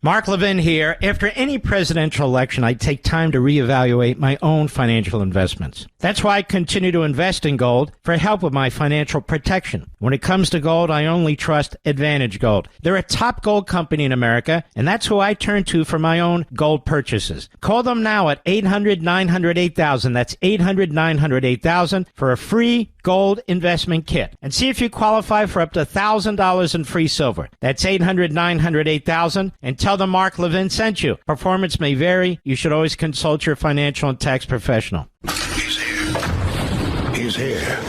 Mark Levin here. After any presidential election, I take time to reevaluate my own financial investments. That's why I continue to invest in gold for help with my financial protection. When it comes to gold, I only trust Advantage Gold. They're a top gold company in America, and that's who I turn to for my own gold purchases. Call them now at 800-900-8000. That's 800-900-8000 for a free gold investment kit. And see if you qualify for up to $1,000 in free silver. That's 800-900-8000. And tell them Mark Levin sent you. Performance may vary. You should always consult your financial and tax professional. He's here. He's here.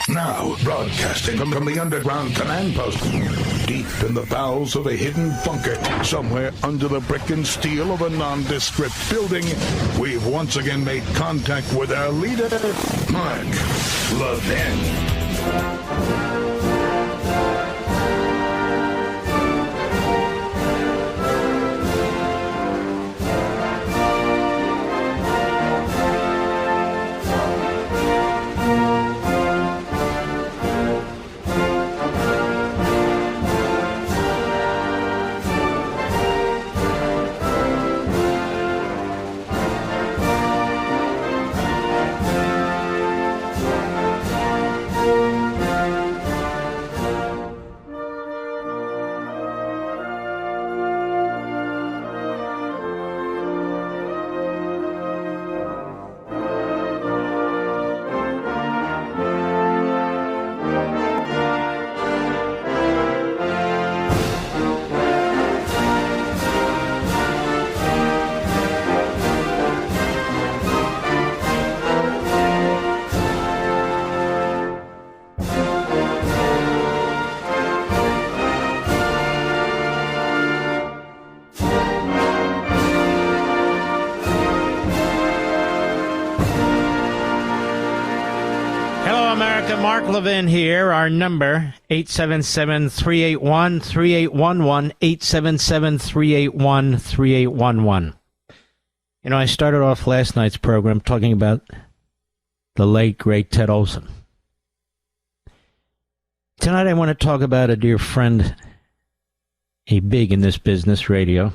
Now, broadcasting from the underground command post, deep in the bowels of a hidden bunker, somewhere under the brick and steel of a nondescript building, we've once again made contact with our leader, Mark Levin. Mark Levin here. Our number, 877-381-3811, 877-381-3811. You know, I started off last night's program talking about the late, great Ted Olson. Tonight I want to talk about a dear friend, a big in this business, radio,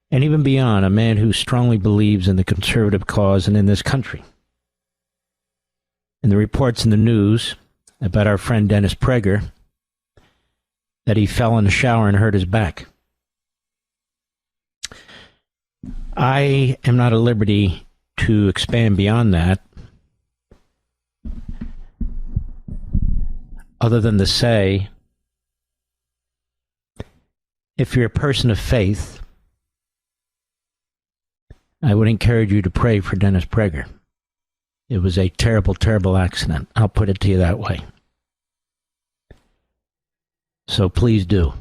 and even beyond, a man who strongly believes in the conservative cause and in this country. And the reports in the news about our friend Dennis Prager, that he fell in the shower and hurt his back. I am not at liberty to expand beyond that, other than to say, if you're a person of faith, I would encourage you to pray for Dennis Prager. It was a terrible, terrible accident. I'll put it to you that way. So please do.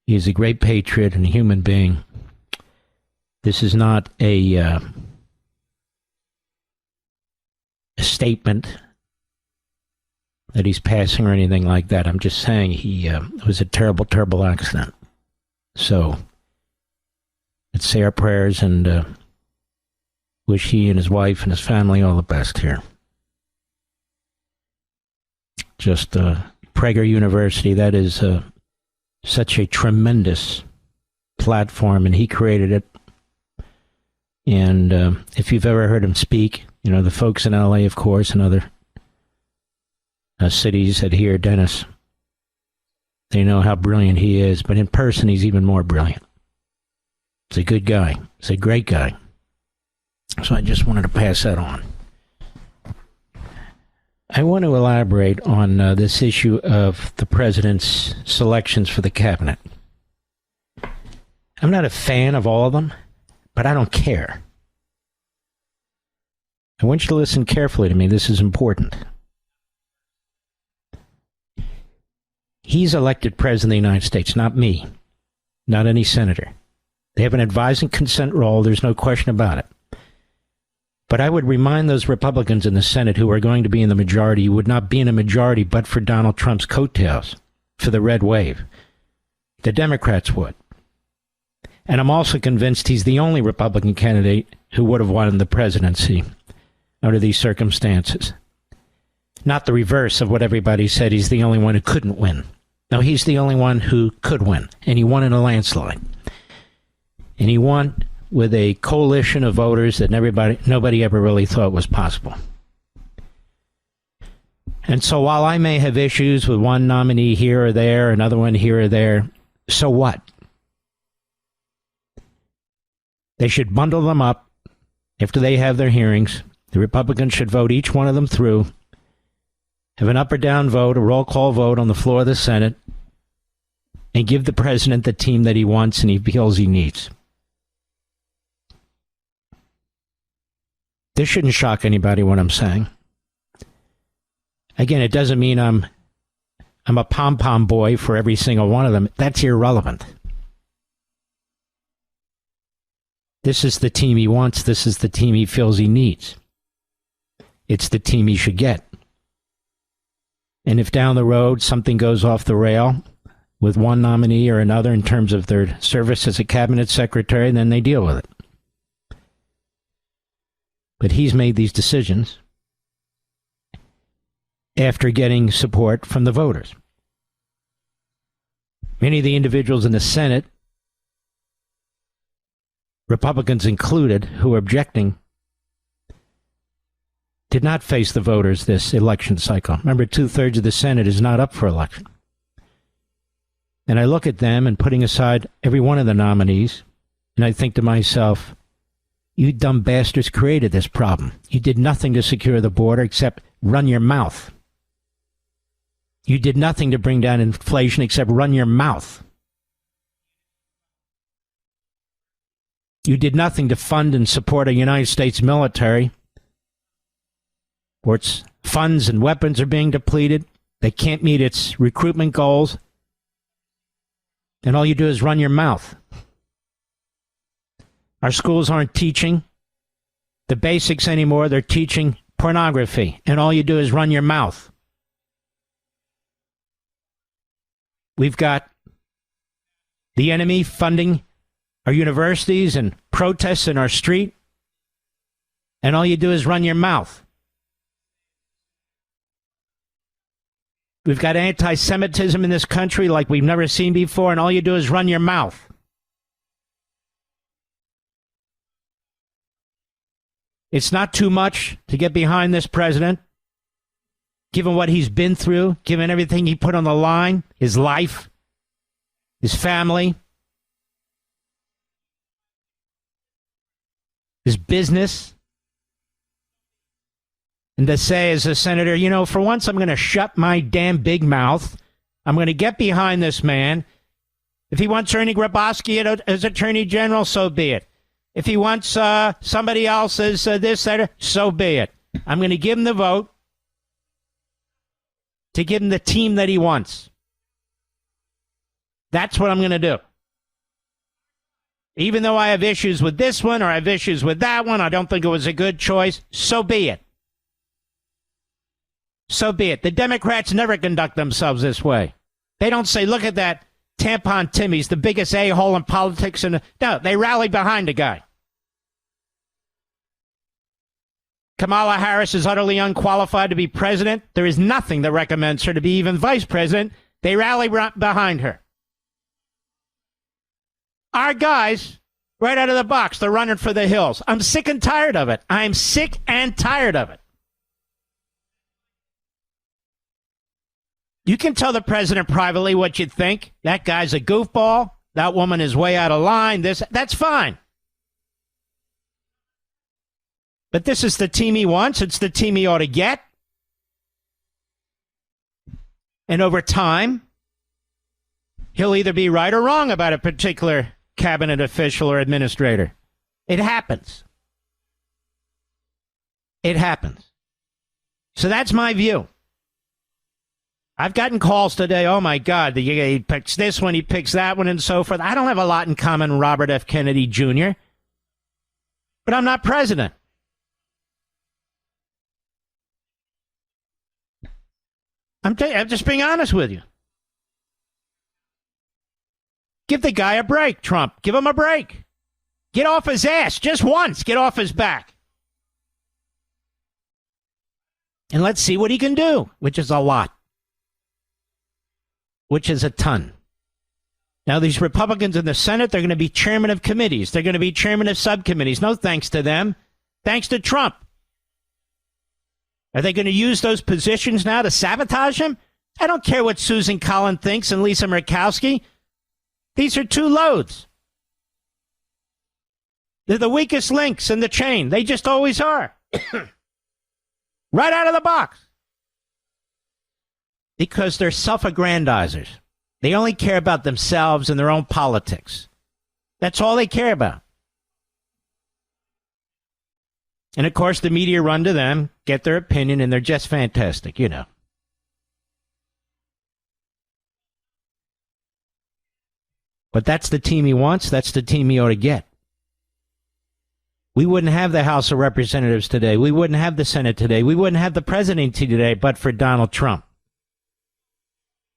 He's a great patriot and a human being. This is not a statement that he's passing or anything like that. I'm just saying it was a terrible, terrible accident. So let's say our prayers and wish he and his wife and his family all the best here. Just Prager University, that is such a tremendous platform, and he created it. And if you've ever heard him speak, you know, the folks in LA, of course, and other cities that hear Dennis, they know how brilliant he is, but in person he's even more brilliant. He's a good guy. He's a great guy. So I just wanted to pass that on. I want to elaborate on this issue of the president's selections for the cabinet. I'm not a fan of all of them, but I don't care. I want you to listen carefully to me. This is important. He's elected president of the United States, not me, not any senator. They have an advising consent role. There's no question about it. But I would remind those Republicans in the Senate who are going to be in the majority, who would not be in a majority but for Donald Trump's coattails, for the red wave. The Democrats would. And I'm also convinced he's the only Republican candidate who would have won the presidency under these circumstances. Not the reverse of what everybody said. He's the only one who couldn't win. No, he's the only one who could win, and he won in a landslide. And he won with a coalition of voters that nobody ever really thought was possible. And so while I may have issues with one nominee here or there, another one here or there, so what? They should bundle them up after they have their hearings. The Republicans should vote each one of them through, have an up or down vote, a roll call vote on the floor of the Senate, and give the president the team that he wants and he feels he needs. This shouldn't shock anybody what I'm saying. Again, it doesn't mean I'm a pom-pom boy for every single one of them. That's irrelevant. This is the team he wants. This is the team he feels he needs. It's the team he should get. And if down the road something goes off the rail with one nominee or another in terms of their service as a cabinet secretary, then they deal with it. But he's made these decisions after getting support from the voters. Many of the individuals in the Senate, Republicans included, who are objecting, did not face the voters this election cycle. Remember, 2/3 of the Senate is not up for election. And I look at them and putting aside every one of the nominees, and I think to myself, you dumb bastards created this problem. You did nothing to secure the border except run your mouth. You did nothing to bring down inflation except run your mouth. You did nothing to fund and support a United States military where its funds and weapons are being depleted. They can't meet its recruitment goals. And all you do is run your mouth. Our schools aren't teaching the basics anymore. They're teaching pornography. And all you do is run your mouth. We've got the enemy funding our universities and protests in our street. And all you do is run your mouth. We've got anti-Semitism in this country like we've never seen before. And all you do is run your mouth. It's not too much to get behind this president, given what he's been through, given everything he put on the line, his life, his family, his business. And to say as a senator, you know, for once I'm going to shut my damn big mouth. I'm going to get behind this man. If he wants Ernie Grabowski as Attorney General, so be it. If he wants somebody else as this, that, so be it. I'm going to give him the vote to give him the team that he wants. That's what I'm going to do. Even though I have issues with this one or I have issues with that one, I don't think it was a good choice, so be it. So be it. The Democrats never conduct themselves this way. They don't say, look at that tampon Tim, he's the biggest a-hole in politics. No, they rally behind the guy. Kamala Harris is utterly unqualified to be president. There is nothing that recommends her to be even vice president. They rally behind her. Our guys, right out of the box, they're running for the hills. I'm sick and tired of it. I'm sick and tired of it. You can tell the president privately what you think. That guy's a goofball. That woman is way out of line. That's fine. But this is the team he wants. It's the team he ought to get. And over time, he'll either be right or wrong about a particular cabinet official or administrator. It happens. It happens. So that's my view. I've gotten calls today, oh my God, he picks this one, he picks that one, and so forth. I don't have a lot in common with Robert F. Kennedy Jr., but I'm not president. I'm just being honest with you. Give the guy a break, Trump. Give him a break. Get off his ass. Just once. Get off his back. And let's see what he can do, which is a lot. which is a ton. Now, these Republicans in the Senate, they're going to be chairman of committees. They're going to be chairman of subcommittees. No thanks to them. Thanks to Trump. Are they going to use those positions now to sabotage him? I don't care what Susan Collins thinks and Lisa Murkowski. These are two loads. They're the weakest links in the chain. They just always are. Right out of the box. Because they're self-aggrandizers. They only care about themselves and their own politics. That's all they care about. And, of course, the media run to them, get their opinion, and they're just fantastic, you know. But that's the team he wants. That's the team he ought to get. We wouldn't have the House of Representatives today. We wouldn't have the Senate today. We wouldn't have the presidency today but for Donald Trump.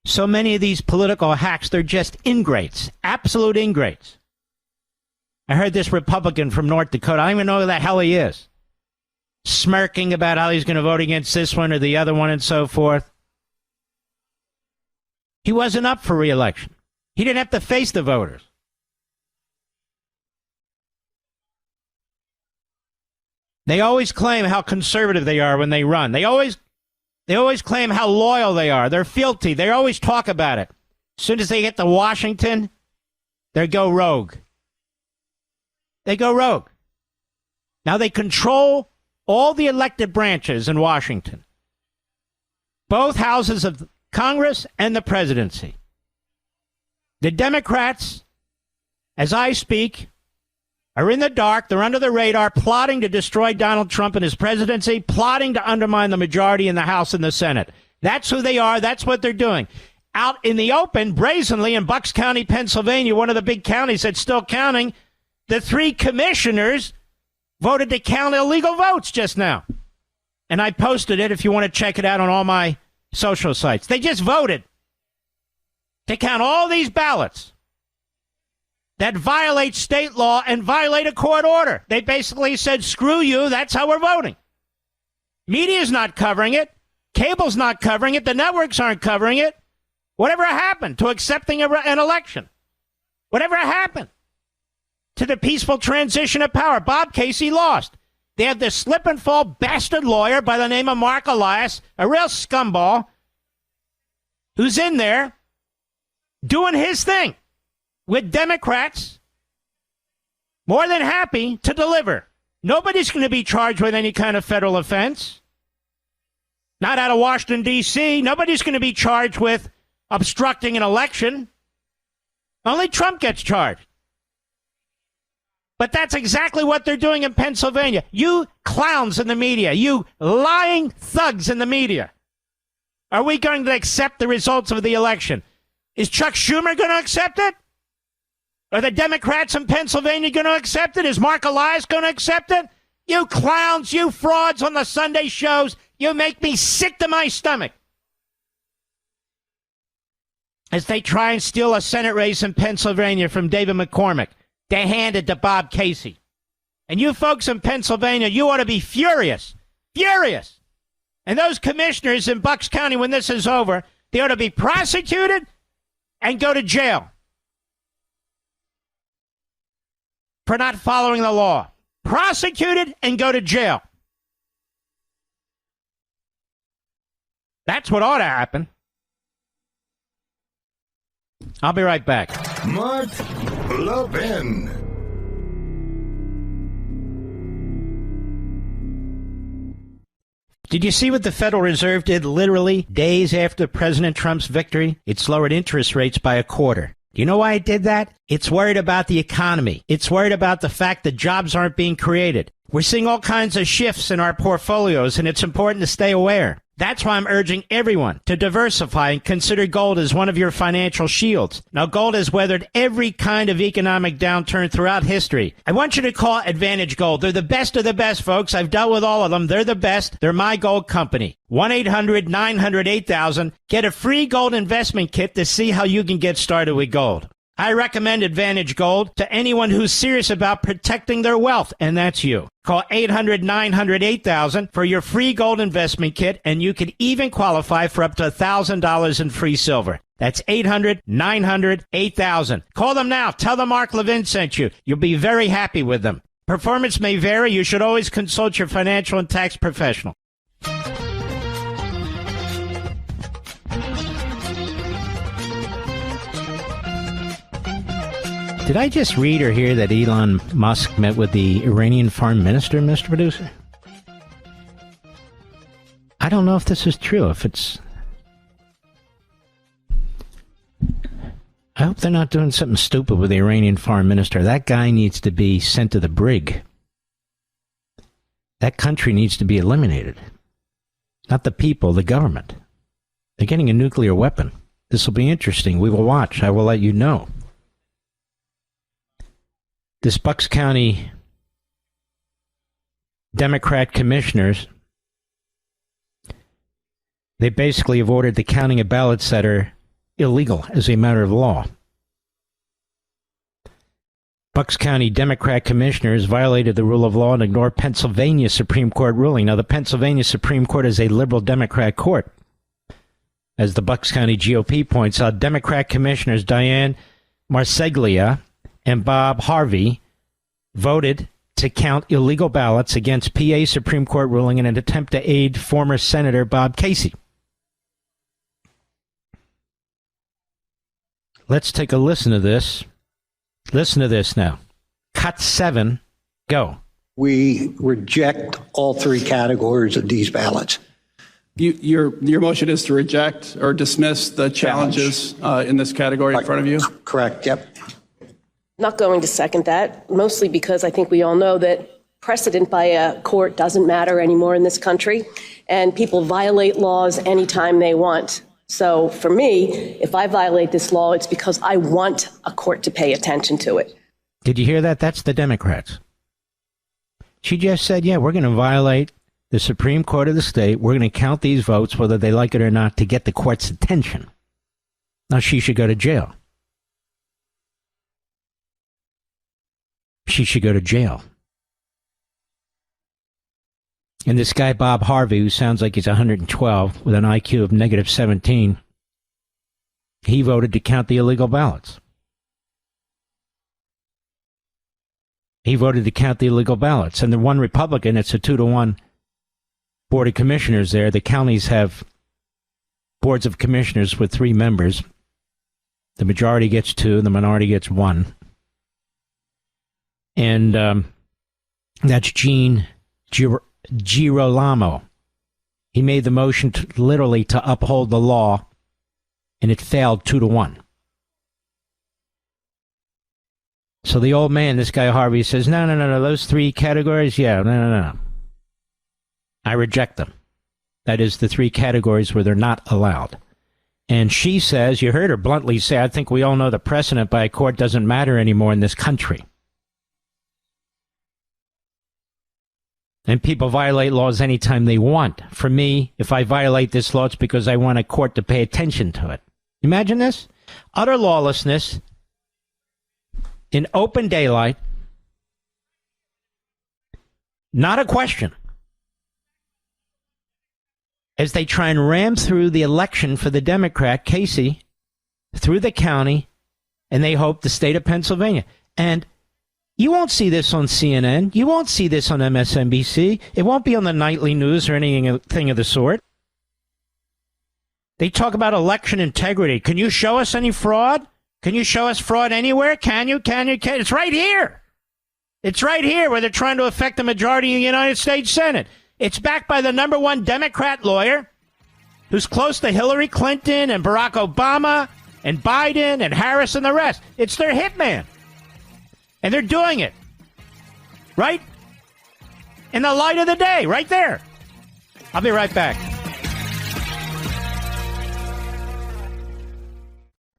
So many of these political hacks, they're just ingrates, absolute ingrates. I heard this Republican from North Dakota, I don't even know who the hell he is, smirking about how he's going to vote against this one or the other one and so forth. He wasn't up for re-election. He didn't have to face the voters. They always claim how conservative they are when they run. They always claim how loyal they are. They're fealty. They always talk about it. As soon as they get to Washington, they go rogue. They go rogue. Now they control all the elected branches in Washington. Both houses of Congress and the presidency. The Democrats, as I speak, are in the dark. They're under the radar, plotting to destroy Donald Trump and his presidency, plotting to undermine the majority in the House and the Senate. That's who they are. That's what they're doing. Out in the open, brazenly, in Bucks County, Pennsylvania, one of the big counties that's still counting, the 3 commissioners voted to count illegal votes just now. And I posted it if you want to check it out on all my social sites. They just voted to count all these ballots that violate state law and violate a court order. They basically said, screw you, that's how we're voting. Media's not covering it. Cable's not covering it. The networks aren't covering it. Whatever happened to accepting an election? Whatever happened to the peaceful transition of power? Bob Casey lost. They had this slip and fall bastard lawyer by the name of Mark Elias, a real scumball, who's in there doing his thing with Democrats, more than happy to deliver. Nobody's going to be charged with any kind of federal offense. Not out of Washington, D.C. Nobody's going to be charged with obstructing an election. Only Trump gets charged. But that's exactly what they're doing in Pennsylvania. You clowns in the media, you lying thugs in the media. Are we going to accept the results of the election? Is Chuck Schumer going to accept it? Are the Democrats in Pennsylvania going to accept it? Is Mark Elias going to accept it? You clowns, you frauds on the Sunday shows, you make me sick to my stomach. As they try and steal a Senate race in Pennsylvania from David McCormick, they hand it to Bob Casey. And you folks in Pennsylvania, you ought to be furious. Furious. And those commissioners in Bucks County, when this is over, they ought to be prosecuted and go to jail for not following the law. Prosecuted and go to jail. That's what ought to happen. I'll be right back. Mark Levin. Did you see what the Federal Reserve did literally days after President Trump's victory? It's lowered interest rates by 1/4. Do you know why it did that? It's worried about the economy. It's worried about the fact that jobs aren't being created. We're seeing all kinds of shifts in our portfolios, and it's important to stay aware. That's why I'm urging everyone to diversify and consider gold as one of your financial shields. Now, gold has weathered every kind of economic downturn throughout history. I want you to call Advantage Gold. They're the best of the best, folks. I've dealt with all of them. They're the best. They're my gold company. 1-800-900-8000. Get a free gold investment kit to see how you can get started with gold. I recommend Advantage Gold to anyone who's serious about protecting their wealth, and that's you. Call 800-900-8000 for your free gold investment kit, and you can even qualify for up to $1,000 in free silver. That's 800-900-8000. Call them now. Tell them Mark Levin sent you. You'll be very happy with them. Performance may vary. You should always consult your financial and tax professional. Did I just read or hear that Elon Musk met with the Iranian foreign minister, Mr. Producer? I don't know if this is true. I hope they're not doing something stupid with the Iranian foreign minister. That guy needs to be sent to the brig. That country needs to be eliminated. Not the people, the government. They're getting a nuclear weapon. This will be interesting. We will watch. I will let you know. This Bucks County Democrat commissioners, they basically have ordered the counting of ballots that are illegal as a matter of law. Bucks County Democrat commissioners violated the rule of law and ignored Pennsylvania Supreme Court ruling. Now, the Pennsylvania Supreme Court is a liberal Democrat court. As the Bucks County GOP points out, Democrat commissioners Diane Marseglia and Bob Harvey voted to count illegal ballots against PA Supreme Court ruling in an attempt to aid former Senator Bob Casey. Let's take a listen to this. Listen to this now. Cut 7. Go. We reject all three categories of these ballots. Your motion is to reject or dismiss the challenges in this category in front of you? Correct, yep. Not going to second that, mostly because I think we all know that precedent by a court doesn't matter anymore in this country, and people violate laws anytime they want. So for me, if I violate this law, it's because I want a court to pay attention to it. Did you hear that? That's the Democrats. She just said, yeah, we're going to violate the Supreme Court of the state. We're going to count these votes, whether they like it or not, to get the court's attention. Now she should go to jail. She should go to jail. And this guy, Bob Harvey, who sounds like he's 112 with an IQ of negative 17, he voted to count the illegal ballots. He voted to count the illegal ballots. And the one Republican, it's a 2-to-1 board of commissioners there. The counties have boards of commissioners with 3 members. The majority gets 2, the minority gets 1. And that's Gene Girolamo. He made the motion literally to uphold the law, and it failed 2-to-1. So the old man, this guy Harvey, says, no, those 3 categories, no. I reject them. That is the 3 categories where they're not allowed. And she says, you heard her bluntly say, I think we all know the precedent by a court doesn't matter anymore in this country. And people violate laws anytime they want. For me, if I violate this law, it's because I want a court to pay attention to it. Imagine this. Utter lawlessness in open daylight. Not a question. As they try and ram through the election for the Democrat, Casey, through the county, and they hope the state of Pennsylvania. And you won't see this on CNN. You won't see this on MSNBC. It won't be on the nightly news or anything of the sort. They talk about election integrity. Can you show us any fraud? Can you show us fraud anywhere? Can you? It's right here. It's right here where they're trying to affect the majority of the United States Senate. It's backed by the #1 Democrat lawyer who's close to Hillary Clinton and Barack Obama and Biden and Harris and the rest. It's their hitman. And they're doing it, right? In the light of the day, right there. I'll be right back.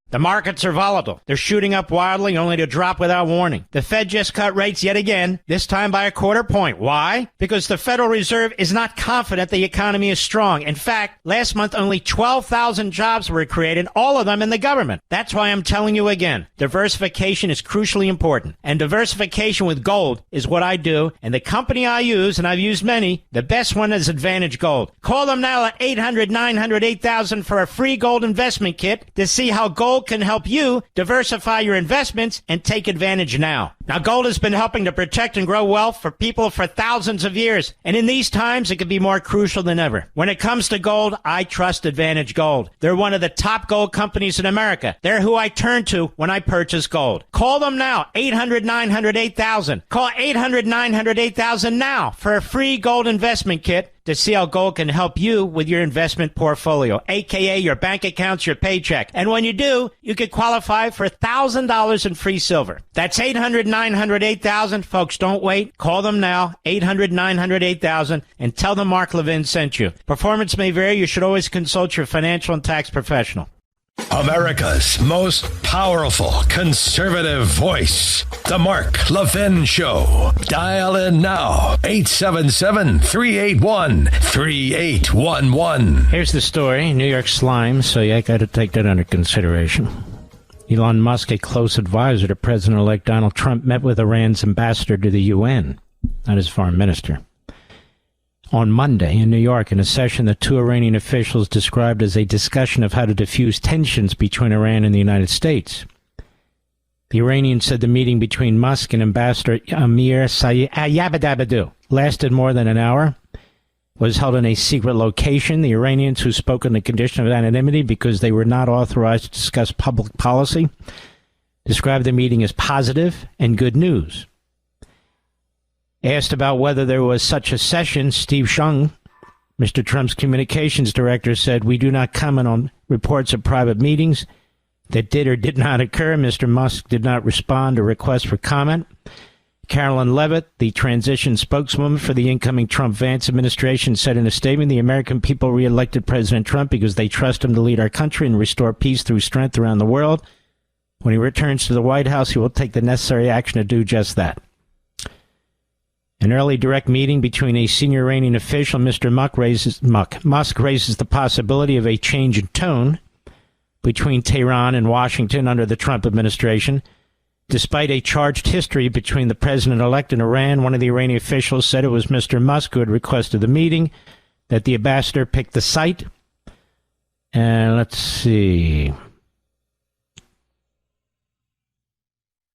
The markets are volatile. They're shooting up wildly only to drop without warning. The Fed just cut rates yet again, this time by a quarter point. Why? Because the Federal Reserve is not confident the economy is strong. In fact, last month only 12,000 jobs were created, all of them in the government. That's why I'm telling you again, diversification is crucially important. And diversification with gold is what I do. And the company I use, and I've used many, the best one is Advantage Gold. Call them now at 800-900-8000 for a free gold investment kit to see how gold can help you diversify your investments and take advantage now. Now, gold has been helping to protect and grow wealth for people for thousands of years. And in these times, it could be more crucial than ever. When it comes to gold, I trust Advantage Gold. They're one of the top gold companies in America. They're who I turn to when I purchase gold. Call them now, 800-900-8000. Call 800-900-8000 now for a free gold investment kit to see how gold can help you with your investment portfolio, a.k.a. your bank accounts, your paycheck. And when you do, you could qualify for $1,000 in free silver. That's 800-900-8000. Folks, don't wait. Call them now, 800-900-8000, and tell them Mark Levin sent you. Performance may vary. You should always consult your financial and tax professional. America's most powerful conservative voice, The Mark Levin Show. Dial in now, 877-381-3811. Here's the story, New York slime, so you got to take that under consideration. Elon Musk, a close advisor to President-elect Donald Trump, met with Iran's ambassador to the UN, not his foreign minister, on Monday in New York in a session that two Iranian officials described as a discussion of how to diffuse tensions between Iran and the United States. The Iranians said the meeting between Musk and Ambassador Amir Sayabadabadu lasted more than an hour, was held in a secret location. The Iranians, who spoke on the condition of anonymity because they were not authorized to discuss public policy, described the meeting as positive and good news. Asked about whether there was such a session, Steve Shung, Mr. Trump's communications director, said, "We do not comment on reports of private meetings that did or did not occur." Mr. Musk did not respond to requests for comment. Carolyn Levitt, the transition spokeswoman for the incoming Trump-Vance administration, said in a statement, "The American people re-elected President Trump because they trust him to lead our country and restore peace through strength around the world. When he returns to the White House, he will take the necessary action to do just that." An early direct meeting between a senior Iranian official, Mr. Musk raises the possibility of a change in tone between Tehran and Washington under the Trump administration. Despite a charged history between the president-elect and Iran, one of the Iranian officials said it was Mr. Musk who had requested the meeting, that the ambassador picked the site. And let's see. In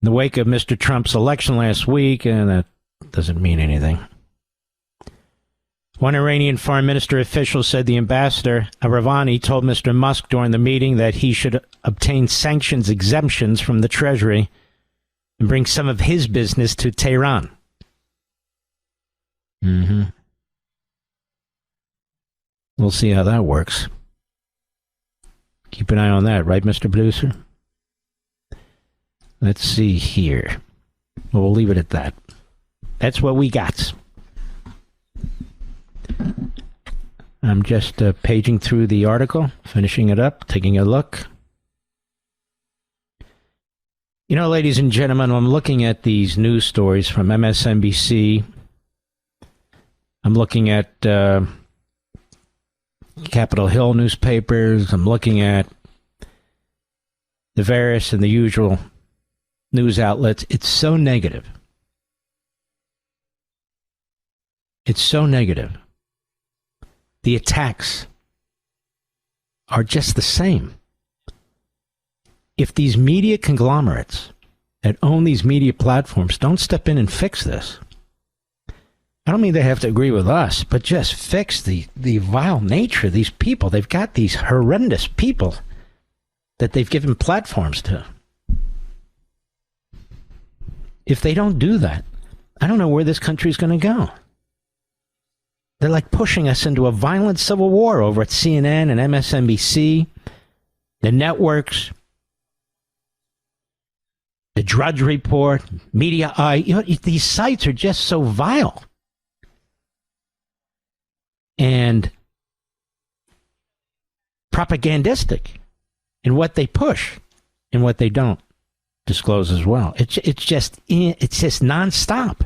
the wake of Mr. Trump's election last week, and that doesn't mean anything. One Iranian foreign minister official said the ambassador, Aravani, told Mr. Musk during the meeting that he should obtain sanctions exemptions from the Treasury and bring some of his business to Tehran. We'll see how that works. Keep an eye on that, right, Mr. Producer? Let's see here. Well, we'll leave it at that. That's what we got. I'm just paging through the article, finishing it up, taking a look. You know, ladies and gentlemen, I'm looking at these news stories from MSNBC. I'm looking at Capitol Hill newspapers. I'm looking at the various and the usual news outlets. It's so negative. It's so negative. The attacks are just the same. If these media conglomerates that own these media platforms don't step in and fix this, I don't mean they have to agree with us, but just fix the vile nature of these people. They've got these horrendous people that they've given platforms to. If they don't do that, I don't know where this country is going to go. They're like pushing us into a violent civil war over at CNN and MSNBC, the networks, the Drudge Report, Media Eye. You know, these sites are just so vile and propagandistic in what they push. and what they don't disclose as well. It's just nonstop.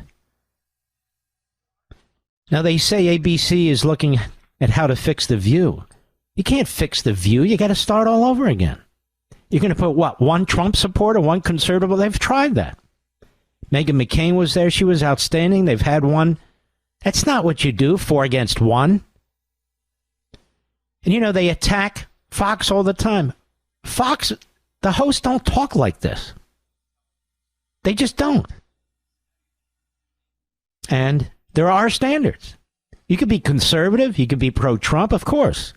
Now they say ABC is looking at how to fix The View. You can't fix The View. You got to start all over again. You're going to put what? One Trump supporter, one conservative? They've tried that. Meghan McCain was there. She was outstanding. They've had one. That's not what you do, 4 against 1. And, they attack Fox all the time. Fox, the hosts don't talk like this. They just don't. And there are standards. You could be conservative. You could be pro-Trump, of course.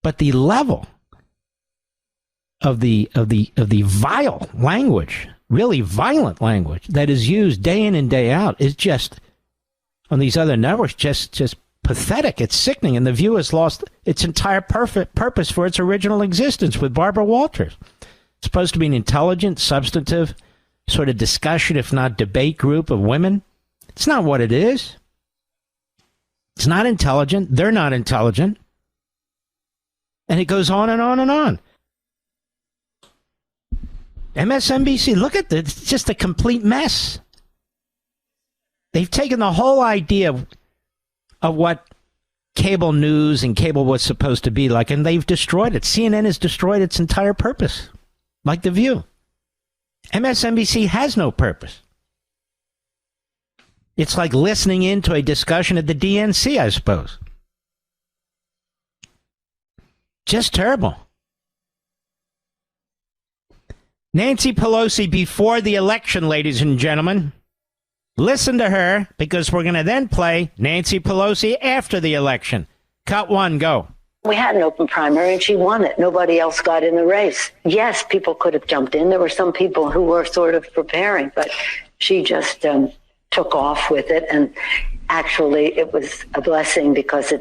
But the level of the vile language, really violent language that is used day in and day out is just, on these other networks, just pathetic. It's sickening. And The View has lost its entire purpose for its original existence with Barbara Walters. It's supposed to be an intelligent, substantive sort of discussion, if not debate group of women. It's not what it is. It's not intelligent. They're not intelligent. And it goes on and on and on. MSNBC, look at this. It's just a complete mess. They've taken the whole idea of what cable news and cable was supposed to be like, and they've destroyed it. CNN has destroyed its entire purpose, like The View. MSNBC has no purpose. It's like listening into a discussion at the DNC, I suppose. Just terrible. Nancy Pelosi before the election, ladies and gentlemen. Listen to her, because we're going to then play Nancy Pelosi after the election. Cut 1, go. We had an open primary and she won it. Nobody else got in the race. Yes, people could have jumped in. There were some people who were sort of preparing, but she just took off with it. And actually, it was a blessing because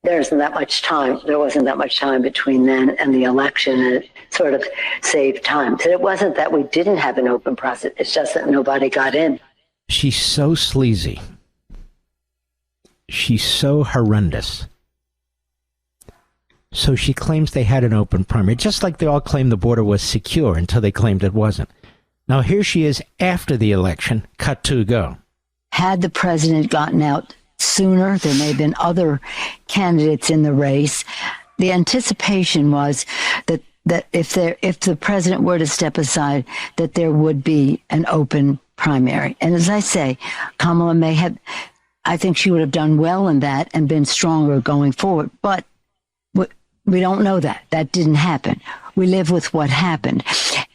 there wasn't that much time between then and the election, and it sort of saved time. So it wasn't that we didn't have an open process. It's just that nobody got in. She's so sleazy. She's so horrendous. So she claims they had an open primary, just like they all claimed the border was secure until they claimed it wasn't. Now here she is after the election. Cut 2, go. Had the president gotten out sooner, there may have been other candidates in the race. The anticipation was that if the president were to step aside, that there would be an open primary. And as I say, Kamala I think she would have done well in that and been stronger going forward. But we don't know that. That didn't happen. We live with what happened.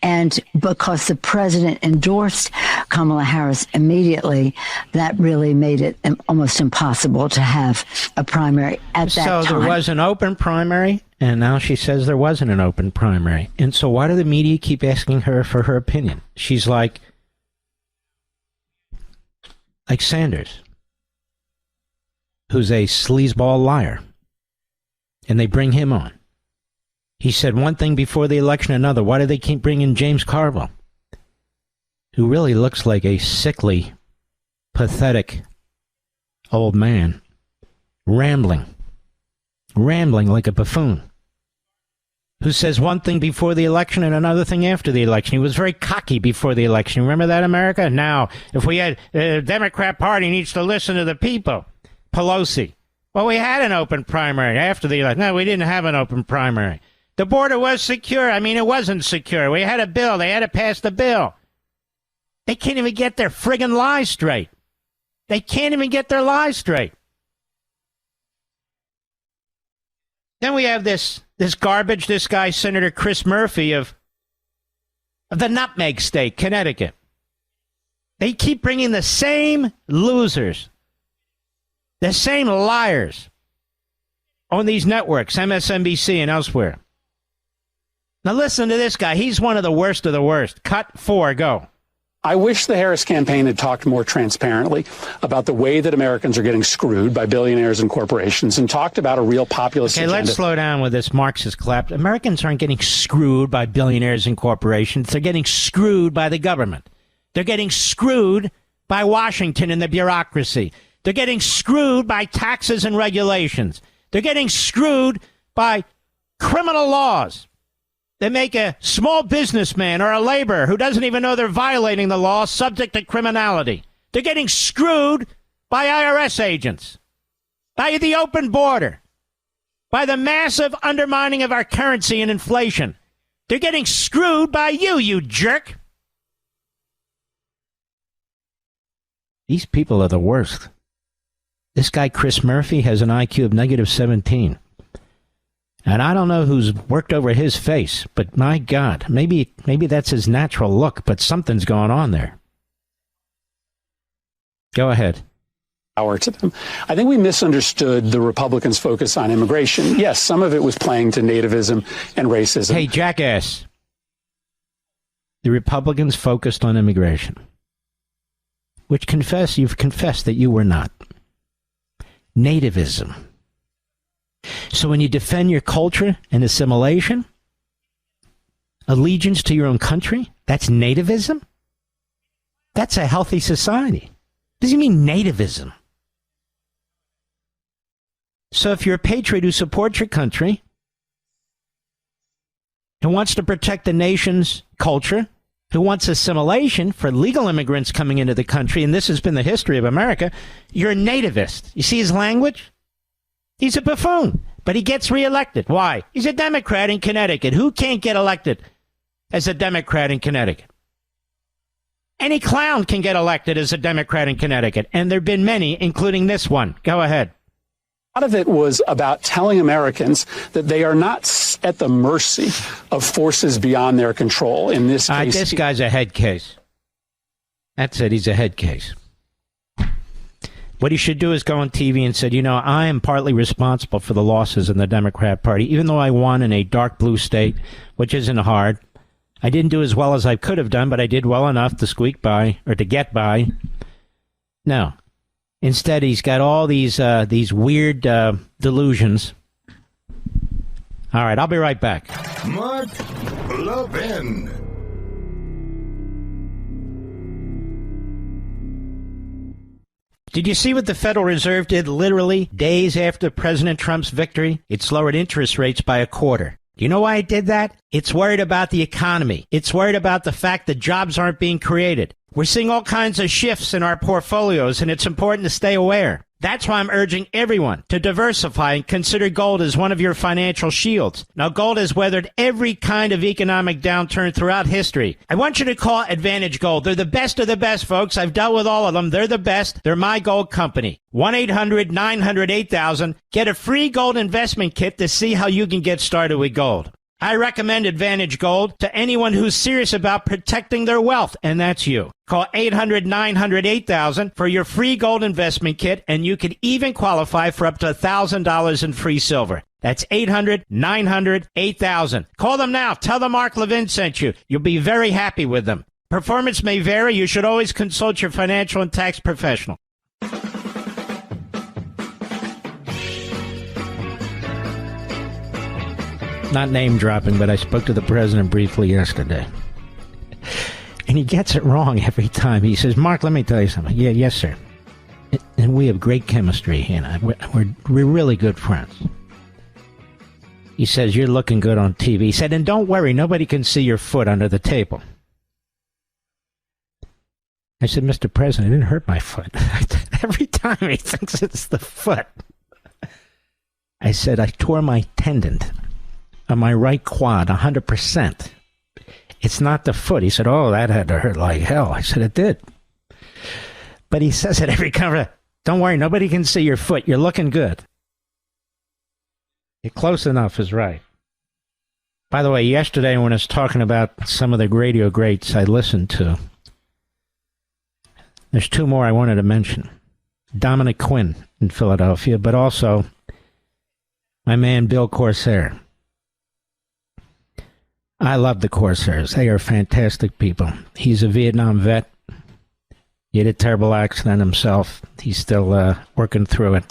And because the president endorsed Kamala Harris immediately, that really made it almost impossible to have a primary at that time. So there was an open primary, and now she says there wasn't an open primary. And so why do the media keep asking her for her opinion? She's like Sanders, who's a sleazeball liar. And they bring him on. He said one thing before the election, another. Why do they keep bringing James Carville, who really looks like a sickly, pathetic old man, rambling like a buffoon, who says one thing before the election and another thing after the election? He was very cocky before the election. Remember that, America? Now, if we had the Democrat Party needs to listen to the people. Pelosi. Well, we had an open primary after the election. No, we didn't have an open primary. The border was secure. I mean, it wasn't secure. We had a bill. They had to pass the bill. They can't even get their friggin' lies straight. They can't even get their lies straight. Then we have this garbage, this guy, Senator Chris Murphy of the Nutmeg State, Connecticut. They keep bringing the same losers, the same liars on these networks, MSNBC and elsewhere. Now listen to this guy. He's one of the worst of the worst. Cut 4, go. I wish the Harris campaign had talked more transparently about the way that Americans are getting screwed by billionaires and corporations and talked about a real populist agenda. Let's slow down with this Marxist clap. Americans aren't getting screwed by billionaires and corporations. They're getting screwed by the government. They're getting screwed by Washington and the bureaucracy. They're getting screwed by taxes and regulations. They're getting screwed by criminal laws. They make a small businessman or a laborer who doesn't even know they're violating the law subject to criminality. They're getting screwed by IRS agents, by the open border, by the massive undermining of our currency and inflation. They're getting screwed by you, you jerk. These people are the worst. This guy, Chris Murphy, has an IQ of negative 17. And I don't know who's worked over his face, but my God, maybe that's his natural look, but something's going on there. Go ahead. To them. I think we misunderstood the Republicans' focus on immigration. Yes, some of it was playing to nativism and racism. Hey, jackass. The Republicans focused on immigration, which you've confessed that you were not. Nativism. So when you defend your culture and assimilation, allegiance to your own country, that's nativism? That's a healthy society. What does he mean nativism? So if you're a patriot who supports your country and wants to protect the nation's culture, who wants assimilation for legal immigrants coming into the country, and this has been the history of America, you're a nativist. You see his language? He's a buffoon, but he gets reelected. Why? He's a Democrat in Connecticut. Who can't get elected as a Democrat in Connecticut? Any clown can get elected as a Democrat in Connecticut, and there have been many, including this one. Go ahead. A lot of it was about telling Americans that they are not at the mercy of forces beyond their control. In this case, this guy's a head case. That's it. He's a head case. What he should do is go on TV and say, I am partly responsible for the losses in the Democrat Party, even though I won in a dark blue state, which isn't hard. I didn't do as well as I could have done, but I did well enough to squeak by or to get by. No. Instead, he's got all these weird delusions. All right, I'll be right back. Mark Levin. Did you see what the Federal Reserve did literally days after President Trump's victory? It's lowered interest rates by 1/4. Do you know why it did that? It's worried about the economy. It's worried about the fact that jobs aren't being created. We're seeing all kinds of shifts in our portfolios, and it's important to stay aware. That's why I'm urging everyone to diversify and consider gold as one of your financial shields. Now, gold has weathered every kind of economic downturn throughout history. I want you to call Advantage Gold. They're the best of the best, folks. I've dealt with all of them. They're the best. They're my gold company. 1-800-900-8000. Get a free gold investment kit to see how you can get started with gold. I recommend Advantage Gold to anyone who's serious about protecting their wealth, and that's you. Call 800-900-8000 for your free gold investment kit, and you can even qualify for up to $1,000 in free silver. That's 800-900-8000. Call them now. Tell them Mark Levin sent you. You'll be very happy with them. Performance may vary. You should always consult your financial and tax professional. Not name dropping, but I spoke to the president briefly yesterday. And he gets it wrong every time. He says, Mark, let me tell you something. Yeah, yes, sir. And we have great chemistry, he and I. We're really good friends. He says, you're looking good on TV. He said, and don't worry, nobody can see your foot under the table. I said, Mr. President, I didn't hurt my foot. Every time he thinks it's the foot. I said, I tore my tendon on my right quad 100%. It's not the foot. He said, oh, that had to hurt like hell. I said, it did. But he says it every cover. Don't worry, nobody can see your foot. You're looking good. You're close enough is right. By the way, yesterday when I was talking about some of the radio greats I listened to, there's two more I wanted to mention. Dominic Quinn in Philadelphia, but also my man Bill Corsair. I love the Corsairs. They are fantastic people. He's a Vietnam vet. He had a terrible accident himself. He's still working through it.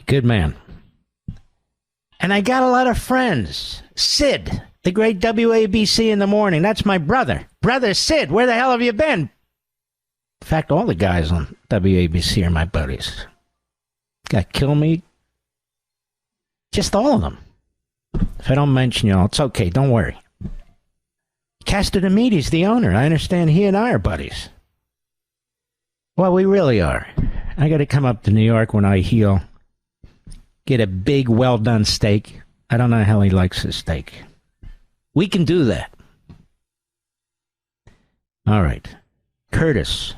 Good man. And I got a lot of friends. Sid, the great WABC in the morning. That's my brother. Brother Sid, where the hell have you been? In fact, all the guys on WABC are my buddies. Got Kill Me. Just all of them. If I don't mention y'all, it's okay. Don't worry. Castanamidis, the owner. I understand he and I are buddies. Well, we really are. I got to come up to New York when I heal. Get a big, well-done steak. I don't know how he likes his steak. We can do that. All right. Curtis.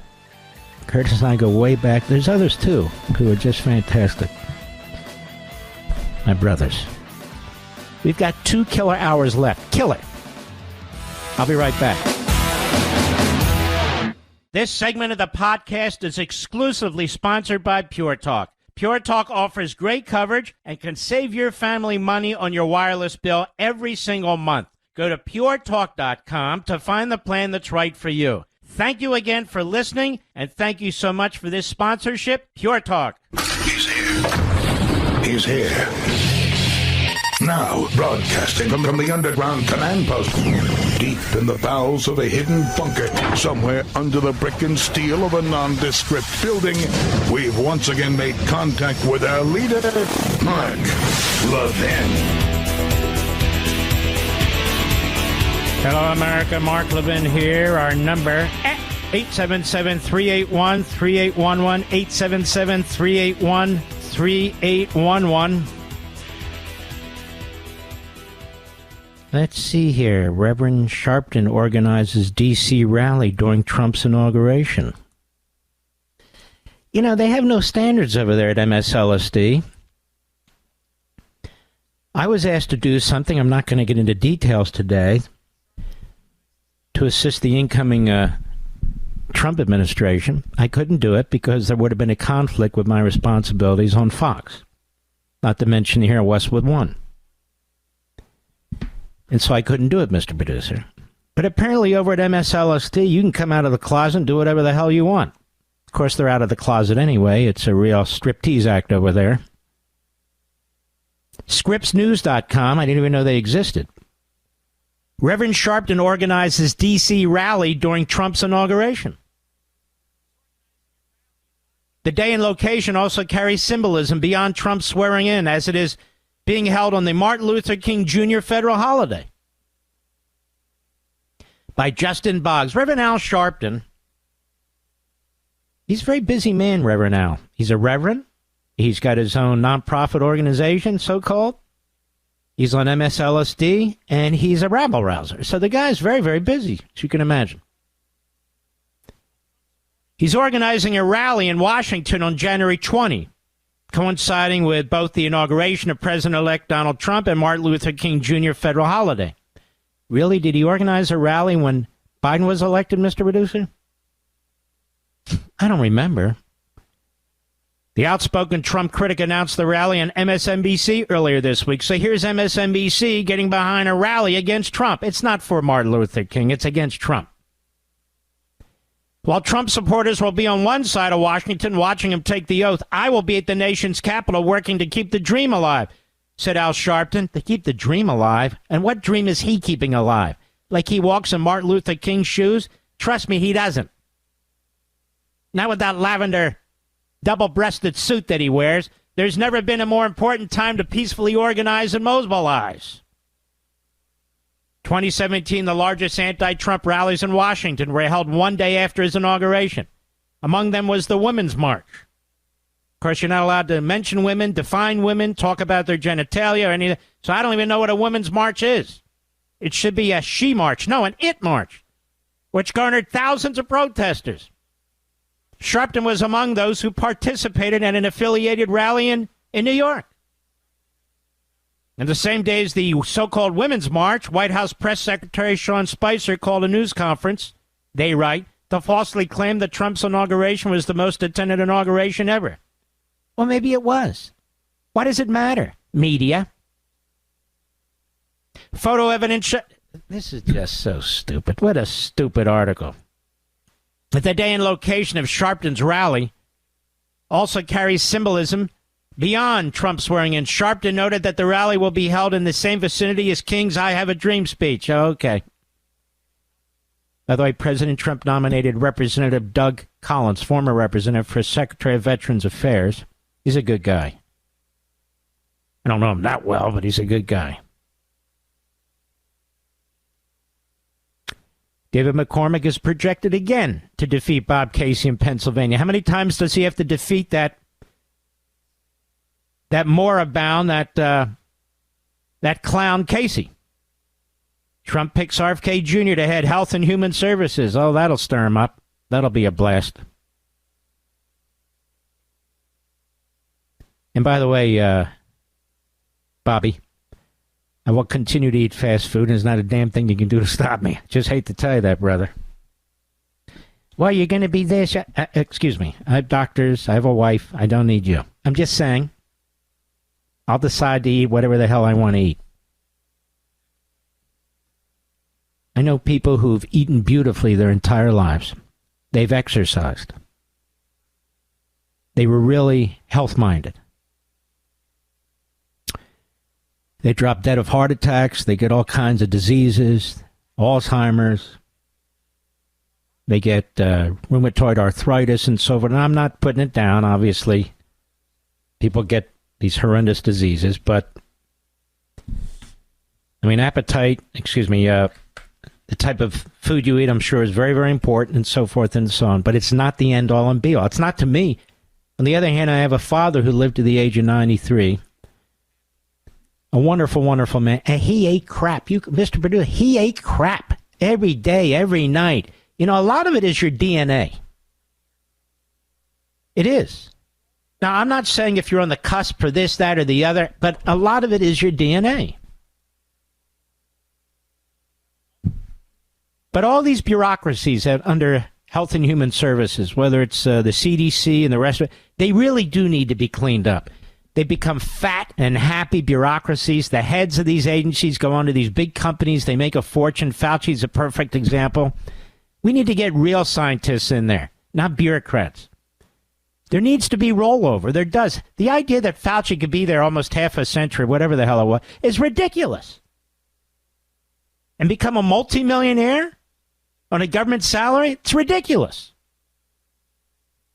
Curtis and I go way back. There's others, too, who are just fantastic. My brothers. We've got 2 killer hours left. Killer. I'll be right back. This segment of the podcast is exclusively sponsored by Pure Talk. Pure Talk offers great coverage and can save your family money on your wireless bill every single month. Go to puretalk.com to find the plan that's right for you. Thank you again for listening, and thank you so much for this sponsorship, Pure Talk. He's here. He's here. Now, broadcasting from the underground command post, deep in the bowels of a hidden bunker, somewhere under the brick and steel of a nondescript building, we've once again made contact with our leader, Mark Levin. Hello, America. Mark Levin here. Our number, 877-381-3811, 877-381-3811. Let's see here. Reverend Sharpton organizes D.C. rally during Trump's inauguration. You know, they have no standards over there at MSLSD. I was asked to do something, I'm not going to get into details today, to assist the incoming Trump administration. I couldn't do it because there would have been a conflict with my responsibilities on Fox. Not to mention here Westwood One. And so I couldn't do it, Mr. Producer. But apparently over at MSLSD, you can come out of the closet and do whatever the hell you want. Of course, they're out of the closet anyway. It's a real striptease act over there. Scriptsnews.com, I didn't even know they existed. Reverend Sharpton organizes D.C. rally during Trump's inauguration. The day and location also carries symbolism beyond Trump's swearing in, as it is being held on the Martin Luther King Jr. federal holiday. By Justin Boggs. Reverend Al Sharpton, he's a very busy man, Reverend Al. He's a reverend. He's got his own nonprofit organization, so-called. He's on MSLSD, and he's a rabble-rouser. So the guy's very, very busy, as you can imagine. He's organizing a rally in Washington on January 20, coinciding with both the inauguration of President-elect Donald Trump and Martin Luther King Jr. federal holiday. Really? Did he organize a rally when Biden was elected, Mr. Producer? I don't remember. The outspoken Trump critic announced the rally on MSNBC earlier this week. So here's MSNBC getting behind a rally against Trump. It's not for Martin Luther King. It's against Trump. While Trump supporters will be on one side of Washington watching him take the oath, I will be at the nation's capital working to keep the dream alive, said Al Sharpton. To keep the dream alive? And what dream is he keeping alive? Like he walks in Martin Luther King's shoes? Trust me, he doesn't. Not with that lavender double-breasted suit that he wears. There's never been a more important time to peacefully organize and mobilize. 2017, the largest anti-Trump rallies in Washington were held one day after his inauguration. Among them was the Women's March. Of course, you're not allowed to mention women, define women, talk about their genitalia or anything. So I don't even know what a Women's March is. It should be a she march. No, an it march, which garnered thousands of protesters. Sharpton was among those who participated in an affiliated rally in New York. And the same day as the so-called Women's March, White House Press Secretary Sean Spicer called a news conference, they write, to falsely claim that Trump's inauguration was the most attended inauguration ever. Well, maybe it was. Why does it matter? Media. Photo evidence. This is just so stupid. What a stupid article. But the day and location of Sharpton's rally also carries symbolism beyond Trump swearing in. Sharpton noted that the rally will be held in the same vicinity as King's I Have a Dream speech. Okay. By the way, President Trump nominated Representative Doug Collins, former representative, for Secretary of Veterans Affairs. He's a good guy. I don't know him that well, but he's a good guy. David McCormick is projected again to defeat Bob Casey in Pennsylvania. How many times does he have to defeat that morabound, that clown Casey? Trump picks RFK Jr. to head Health and Human Services. Oh, that'll stir him up. That'll be a blast. And by the way, Bobby, I will continue to eat fast food, and there's not a damn thing you can do to stop me. Just hate to tell you that, brother. Well, you're going to be this. Excuse me. I have doctors. I have a wife. I don't need you. I'm just saying, I'll decide to eat whatever the hell I want to eat. I know people who've eaten beautifully their entire lives. They've exercised. They were really health-minded. They drop dead of heart attacks. They get all kinds of diseases, Alzheimer's. They get rheumatoid arthritis and so forth. And I'm not putting it down, obviously. People get these horrendous diseases. But, I mean, appetite, the type of food you eat, I'm sure, is very, very important and so forth and so on. But it's not the end-all and be-all. It's not to me. On the other hand, I have a father who lived to the age of 93. A wonderful, wonderful man. And he ate crap. Mr. Producer, he ate crap every day, every night. You know, a lot of it is your DNA. It is. Now, I'm not saying if you're on the cusp for this, that, or the other, but a lot of it is your DNA. But all these bureaucracies under Health and Human Services, whether it's the CDC and the rest of it, they really do need to be cleaned up. They become fat and happy bureaucracies. The heads of these agencies go on to these big companies. They make a fortune. Fauci's a perfect example. We need to get real scientists in there, not bureaucrats. There needs to be rollover. There does. The idea that Fauci could be there almost half a century, whatever the hell it was, is ridiculous. And become a multimillionaire on a government salary? It's ridiculous.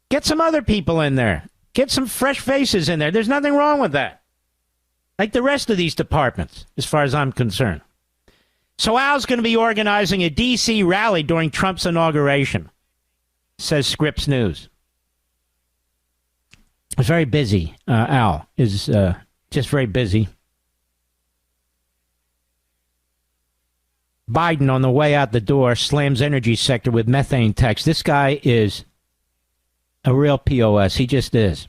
Get some other people in there. Get some fresh faces in there. There's nothing wrong with that. Like the rest of these departments, as far as I'm concerned. So Al's going to be organizing a D.C. rally during Trump's inauguration, says Scripps News. It's very busy. Al is just very busy. Biden, on the way out the door, slams energy sector with methane tax. This guy is a real POS. He just is.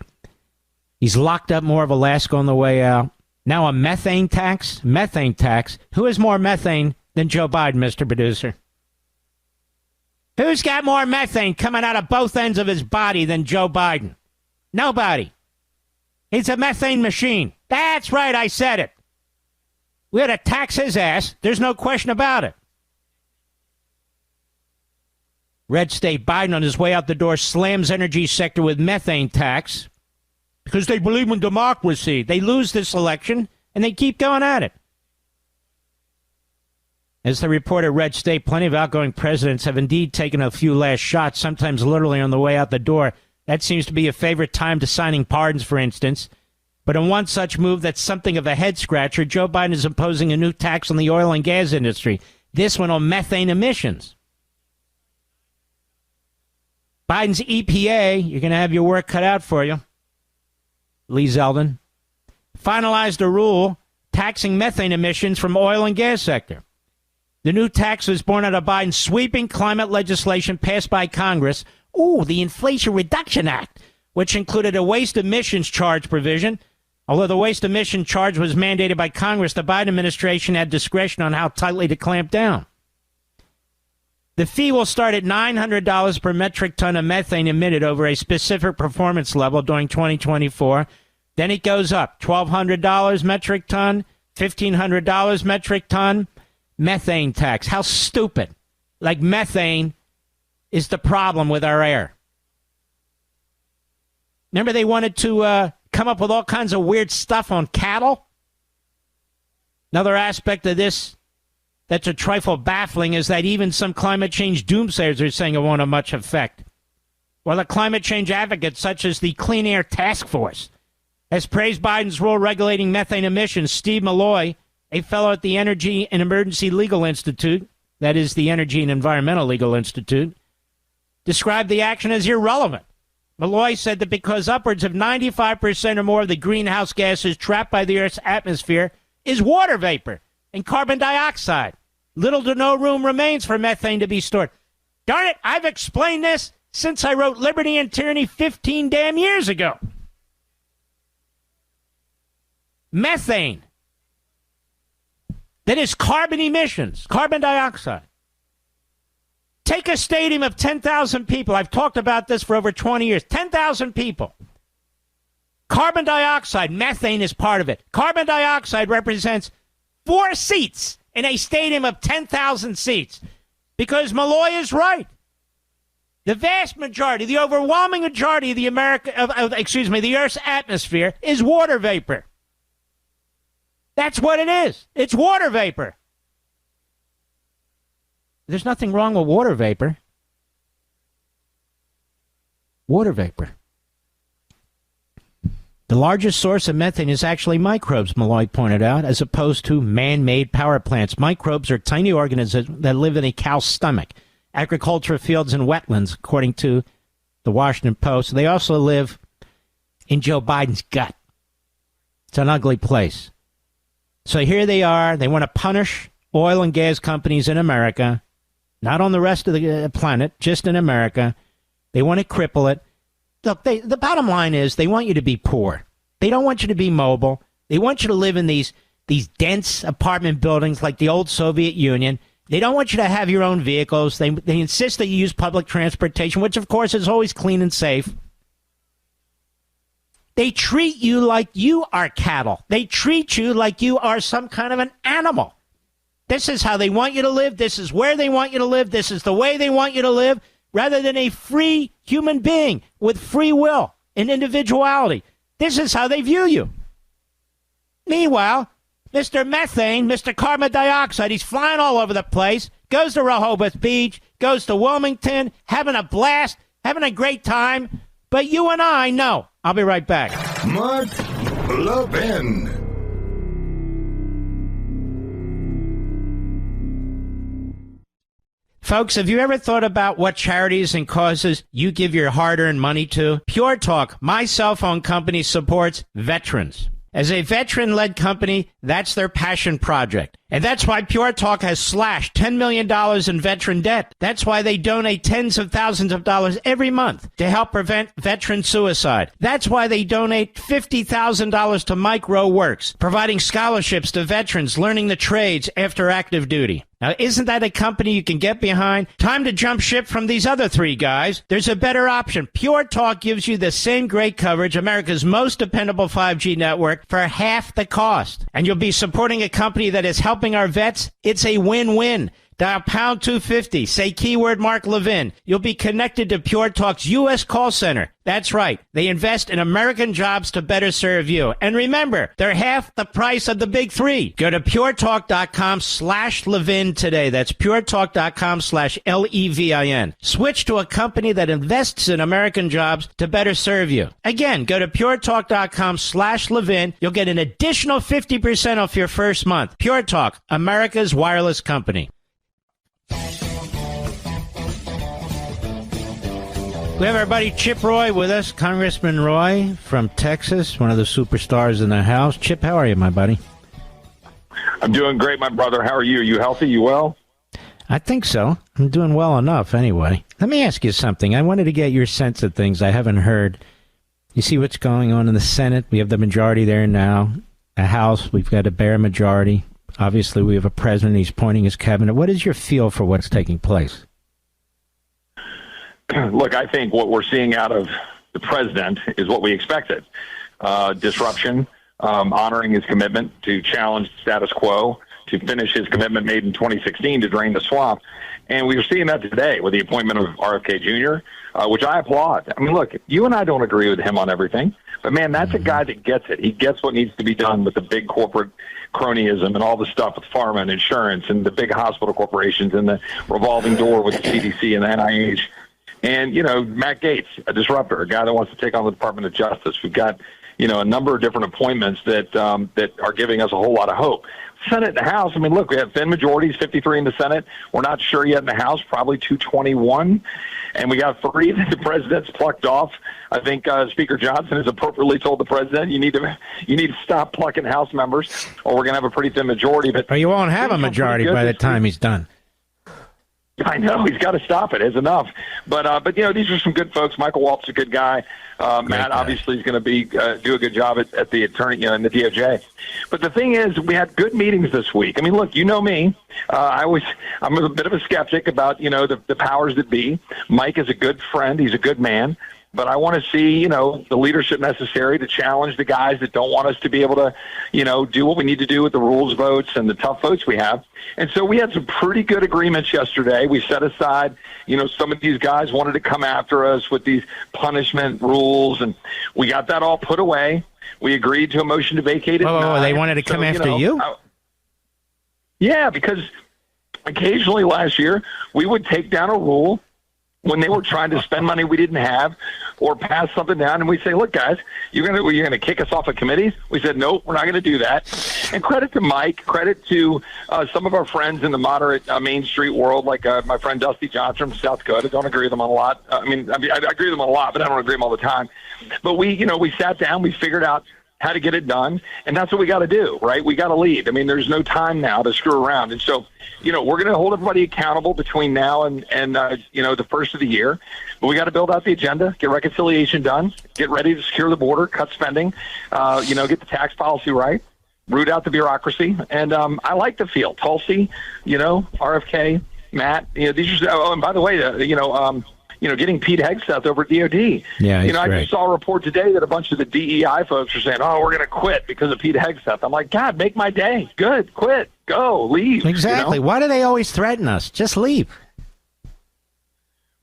He's locked up more of Alaska on the way out. Now a methane tax? Methane tax. Who has more methane than Joe Biden, Mr. Producer? Who's got more methane coming out of both ends of his body than Joe Biden? Nobody. He's a methane machine. That's right, I said it. We ought to tax his ass. There's no question about it. Red State, Biden on his way out the door slams energy sector with methane tax because they believe in democracy. They lose this election and they keep going at it. As the report at Red State, plenty of outgoing presidents have indeed taken a few last shots, sometimes literally on the way out the door. That seems to be a favorite time to signing pardons, for instance. But in one such move that's something of a head-scratcher, Joe Biden is imposing a new tax on the oil and gas industry, this one on methane emissions. Biden's EPA, you're going to have your work cut out for you, Lee Zeldin, finalized a rule taxing methane emissions from oil and gas sector. The new tax was born out of Biden's sweeping climate legislation passed by Congress, the Inflation Reduction Act, which included a waste emissions charge provision. Although the waste emission charge was mandated by Congress, the Biden administration had discretion on how tightly to clamp down. The fee will start at $900 per metric ton of methane emitted over a specific performance level during 2024. Then it goes up, $1,200 metric ton, $1,500 metric ton, methane tax. How stupid. Like methane is the problem with our air. Remember they wanted to come up with all kinds of weird stuff on cattle? Another aspect of this that's a trifle baffling is that even some climate change doomsayers are saying it won't have much effect. While the climate change advocates, such as the Clean Air Task Force, has praised Biden's rule regulating methane emissions. Steve Malloy, a fellow at the Energy and Emergency Legal Institute, that is the Energy and Environmental Legal Institute, described the action as irrelevant. Malloy said that because upwards of 95% or more of the greenhouse gases trapped by the Earth's atmosphere is water vapor and carbon dioxide, little to no room remains for methane to be stored. Darn it, I've explained this since I wrote Liberty and Tyranny 15 damn years ago. Methane. That is carbon emissions, carbon dioxide. Take a stadium of 10,000 people. I've talked about this for over 20 years. 10,000 people. Carbon dioxide, methane is part of it. Carbon dioxide represents 4 seats in a stadium of 10,000 seats. Because Malloy is right. The vast majority, the overwhelming majority of the the Earth's atmosphere is water vapor. That's what it is. It's water vapor. There's nothing wrong with water vapor. Water vapor. The largest source of methane is actually microbes, Malloy pointed out, as opposed to man-made power plants. Microbes are tiny organisms that live in a cow's stomach, agricultural fields, and wetlands, according to the Washington Post. They also live in Joe Biden's gut. It's an ugly place. So here they are. They want to punish oil and gas companies in America, not on the rest of the planet, just in America. They want to cripple it. Look, the bottom line is they want you to be poor. They don't want you to be mobile. They want you to live in these dense apartment buildings like the old Soviet Union. They don't want you to have your own vehicles. They insist that you use public transportation, which, of course, is always clean and safe. They treat you like you are cattle. They treat you like you are some kind of an animal. This is how they want you to live. This is where they want you to live. This is the way they want you to live, rather than a free human being with free will and individuality. This is how they view you. Meanwhile, Mr. Methane, Mr. Carbon Dioxide, he's flying all over the place, goes to Rehoboth Beach, goes to Wilmington, having a blast, having a great time. But you and I know. I'll be right back. Mark Levin. Folks, have you ever thought about what charities and causes you give your hard-earned money to? Pure Talk, my cell phone company, supports veterans. As a veteran-led company, that's their passion project. And that's why Pure Talk has slashed $10 million in veteran debt. That's why they donate tens of thousands of dollars every month to help prevent veteran suicide. That's why they donate $50,000 to Micro Works, providing scholarships to veterans learning the trades after active duty. Now, isn't that a company you can get behind? Time to jump ship from these other 3 guys. There's a better option. Pure Talk gives you the same great coverage, America's most dependable 5G network, for half the cost. And you'll be supporting a company that is helping our vets. It's a win-win. Dial pound 250. Say keyword Mark Levin. You'll be connected to Pure Talk's U.S. call center. That's right. They invest in American jobs to better serve you. And remember, they're half the price of the big 3. Go to puretalk.com/Levin today. That's puretalk.com/LEVIN. Switch to a company that invests in American jobs to better serve you. Again, go to puretalk.com/Levin. You'll get an additional 50% off your first month. Pure Talk, America's wireless company. We have our buddy Chip Roy with us, Congressman Roy from Texas, one of the superstars in the House. Chip, how are you, my buddy? I'm doing great, my brother. How are you? You healthy? You well? I think so. I'm doing well enough, anyway. Let me ask you something. I wanted to get your sense of things I haven't heard. You see what's going on in the Senate? We have the majority there now. The House, we've got a bare majority. Obviously, we have a president. He's pointing his cabinet. What is your feel for what's taking place? Look, I think what we're seeing out of the president is what we expected. Disruption, honoring his commitment to challenge the status quo, to finish his commitment made in 2016 to drain the swamp. And we are seeing that today with the appointment of RFK Jr., which I applaud. I mean, look, you and I don't agree with him on everything, but, man, that's a guy that gets it. He gets what needs to be done with the big corporate cronyism and all the stuff with pharma and insurance and the big hospital corporations and the revolving door with the CDC and the NIH. And, you know, Matt Gaetz, a disruptor, a guy that wants to take on the Department of Justice. We've got, a number of different appointments that are giving us a whole lot of hope. Senate and the House, I mean, look, we have thin majorities, 53 in the Senate. We're not sure yet in the House, probably 221. And we got 3 that the president's plucked off. I think Speaker Johnson has appropriately told the president, you need to stop plucking House members, or we're going to have a pretty thin majority. But you won't have a majority by the time he's done. I know he's got to stop it. It's enough. But these are some good folks. Michael Walt's a good guy. Matt obviously is going to be do a good job at the attorney, in the DOJ. But the thing is, we had good meetings this week. I mean, look, you know me. I'm a bit of a skeptic about the powers that be. Mike is a good friend. He's a good man. But I want to see, the leadership necessary to challenge the guys that don't want us to be able to, do what we need to do with the rules votes and the tough votes we have. And so we had some pretty good agreements yesterday. We set aside, some of these guys wanted to come after us with these punishment rules, and we got that all put away. We agreed to a motion to vacate it. Oh, they wanted to come after you? Yeah, because occasionally last year we would take down a rule when they were trying to spend money we didn't have or pass something down, and we say, look, guys, you're going to kick us off of committees? We said, no, we're not going to do that. And credit to Mike, credit to some of our friends in the moderate Main Street world, like my friend Dusty Johnson from South Dakota. I don't agree with them on a lot. I agree with them on a lot, but I don't agree with them all the time. But we sat down, we figured out how to get it done, and that's what we got to do, right? We got to lead. I mean, there's no time now to screw around. And so, we're going to hold everybody accountable between now and the first of the year. But we got to build out the agenda, get reconciliation done, get ready to secure the border, cut spending, get the tax policy right, root out the bureaucracy. And I like the field. Tulsi, RFK, Matt, these are, and by the way, getting Pete Hegseth over at DOD. Yeah, I just saw a report today that a bunch of the DEI folks are saying, we're going to quit because of Pete Hegseth. I'm like, God, make my day. Good. Quit. Go. Leave. Exactly. Why do they always threaten us? Just leave.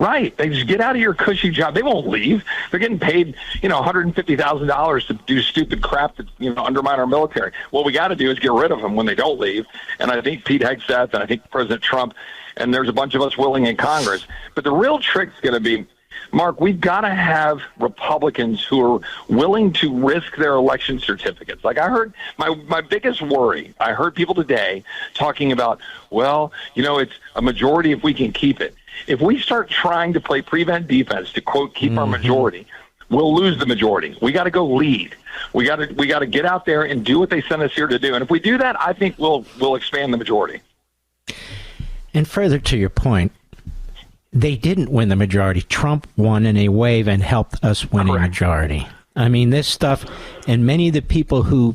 Right. They just get out of your cushy job. They won't leave. They're getting paid, $150,000 to do stupid crap that, undermine our military. What we got to do is get rid of them when they don't leave. And I think Pete Hegseth and I think President Trump, and there's a bunch of us willing in Congress. But the real trick's going to be, Mark, we've got to have Republicans who are willing to risk their election certificates. Like I heard my biggest worry, I heard people today talking about, it's a majority if we can keep it. If we start trying to play prevent defense to, quote, keep our majority, we'll lose the majority. We got to go lead. We got to get out there and do what they sent us here to do. And if we do that, I think we'll expand the majority. And further to your point, they didn't win the majority. Trump won in a wave and helped us win a majority. I mean, this stuff, and many of the people who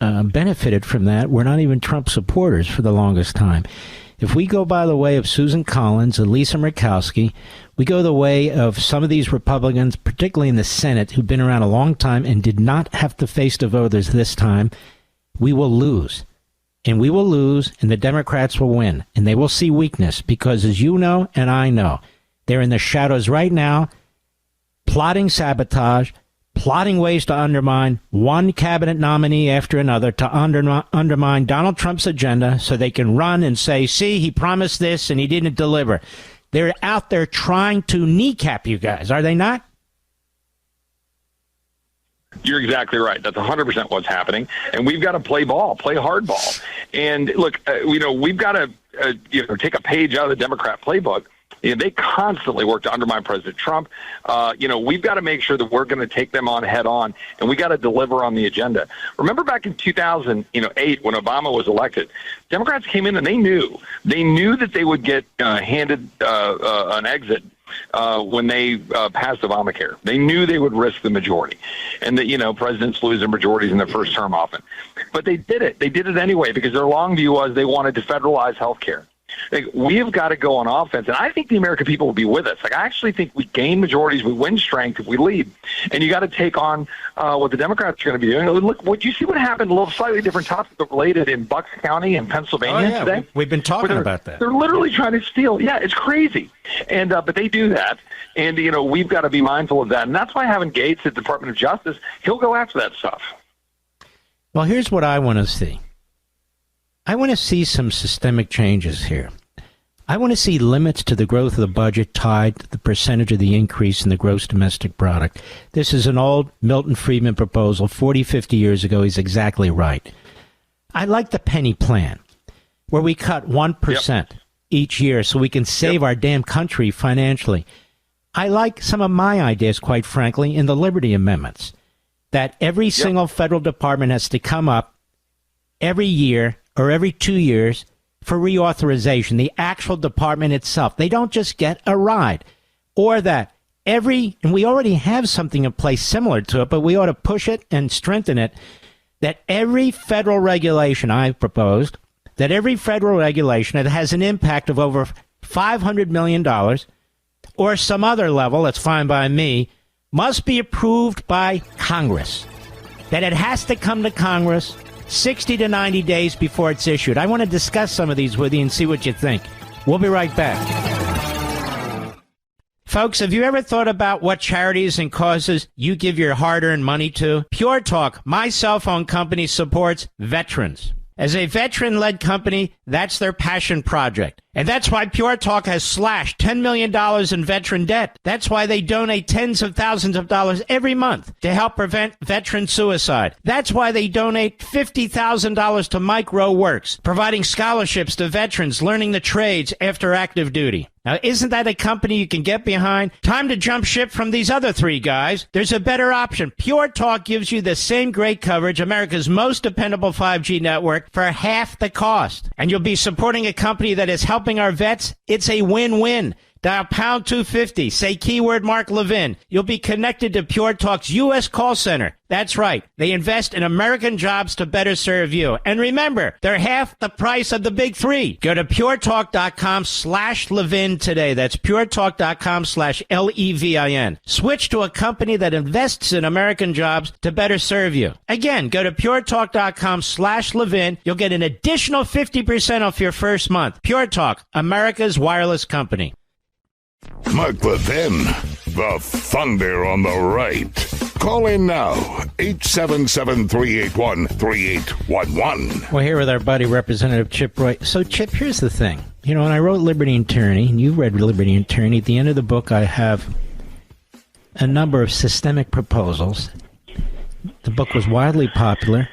benefited from that were not even Trump supporters for the longest time. If we go by the way of Susan Collins and Lisa Murkowski, we go the way of some of these Republicans, particularly in the Senate, who've been around a long time and did not have to face the voters this time, we will lose. And we will lose, and the Democrats will win. And they will see weakness because, as you know and I know, they're in the shadows right now, plotting sabotage, plotting ways to undermine one cabinet nominee after another to undermine Donald Trump's agenda so they can run and say, see, he promised this and he didn't deliver. They're out there trying to kneecap you guys, are they not? You're exactly right. That's 100% what's happening. And we've got to play ball, play hardball. And look, we've got to take a page out of the Democrat playbook. They constantly work to undermine President Trump. We've got to make sure that we're going to take them on head on, and we got to deliver on the agenda. Remember back in 2008 when Obama was elected, Democrats came in and they knew that they would get handed an exit when they passed Obamacare. They knew they would risk the majority, and that presidents lose their majorities in their first term often. But they did it. They did it anyway because their long view was they wanted to federalize health care. We have got to go on offense, and I think the American people will be with us. I actually think we gain majorities, we win strength if we lead. And you got to take on what the Democrats are going to be doing. Look, would you see what happened? A little slightly different topic, but related in Bucks County in Pennsylvania today. We've been talking about that. They're literally trying to steal. Yeah, it's crazy. And but they do that, and we've got to be mindful of that. And that's why having Gates at the Department of Justice, he'll go after that stuff. Well, here's what I want to see. I want to see some systemic changes here. I want to see limits to the growth of the budget tied to the percentage of the increase in the gross domestic product. This is an old Milton Friedman proposal 40, 50 years ago. He's exactly right. I like the penny plan, where we cut 1% each year so we can save our damn country financially. I like some of my ideas, quite frankly, in the Liberty Amendments, that every single federal department has to come up every year or every 2 years for reauthorization, the actual department itself. They don't just get a ride. Or that and we already have something in place similar to it, but we ought to push it and strengthen it, that every federal regulation I've proposed, that every federal regulation that has an impact of over $500 million or some other level, that's fine by me, must be approved by Congress. That it has to come to Congress 60 to 90 days before it's issued. I want to discuss some of these with you and see what you think. We'll be right back. Folks, have you ever thought about what charities and causes you give your hard-earned money to? Pure Talk, my cell phone company, supports veterans. As a veteran-led company, that's their passion project. And that's why Pure Talk has slashed $10 million in veteran debt. That's why they donate tens of thousands of dollars every month to help prevent veteran suicide. That's why they donate $50,000 to Micro Works, providing scholarships to veterans learning the trades after active duty. Now, isn't that a company you can get behind? Time to jump ship from these other three guys. There's a better option. Pure Talk gives you the same great coverage, America's most dependable 5G network, for half the cost. And you'll be supporting a company that is helping our vets. It's a win-win. Dial pound 250. Say keyword Mark Levin. You'll be connected to Pure Talk's U.S. call center. That's right. They invest in American jobs to better serve you. And remember, they're half the price of the big three. Go to puretalk.com/Levin today. That's puretalk.com/Levin. Switch to a company that invests in American jobs to better serve you. Again, go to puretalk.com/Levin. You'll get an additional 50% off your first month. Pure Talk, America's wireless company. Mark Levin, the thunder on the right. Call in now, 877-381-3811. We're here with our buddy, Representative Chip Roy. So, Chip, here's the thing. You know, when I wrote Liberty and Tyranny, and you read Liberty and Tyranny, at the end of the book I have a number of systemic proposals. The book was widely popular.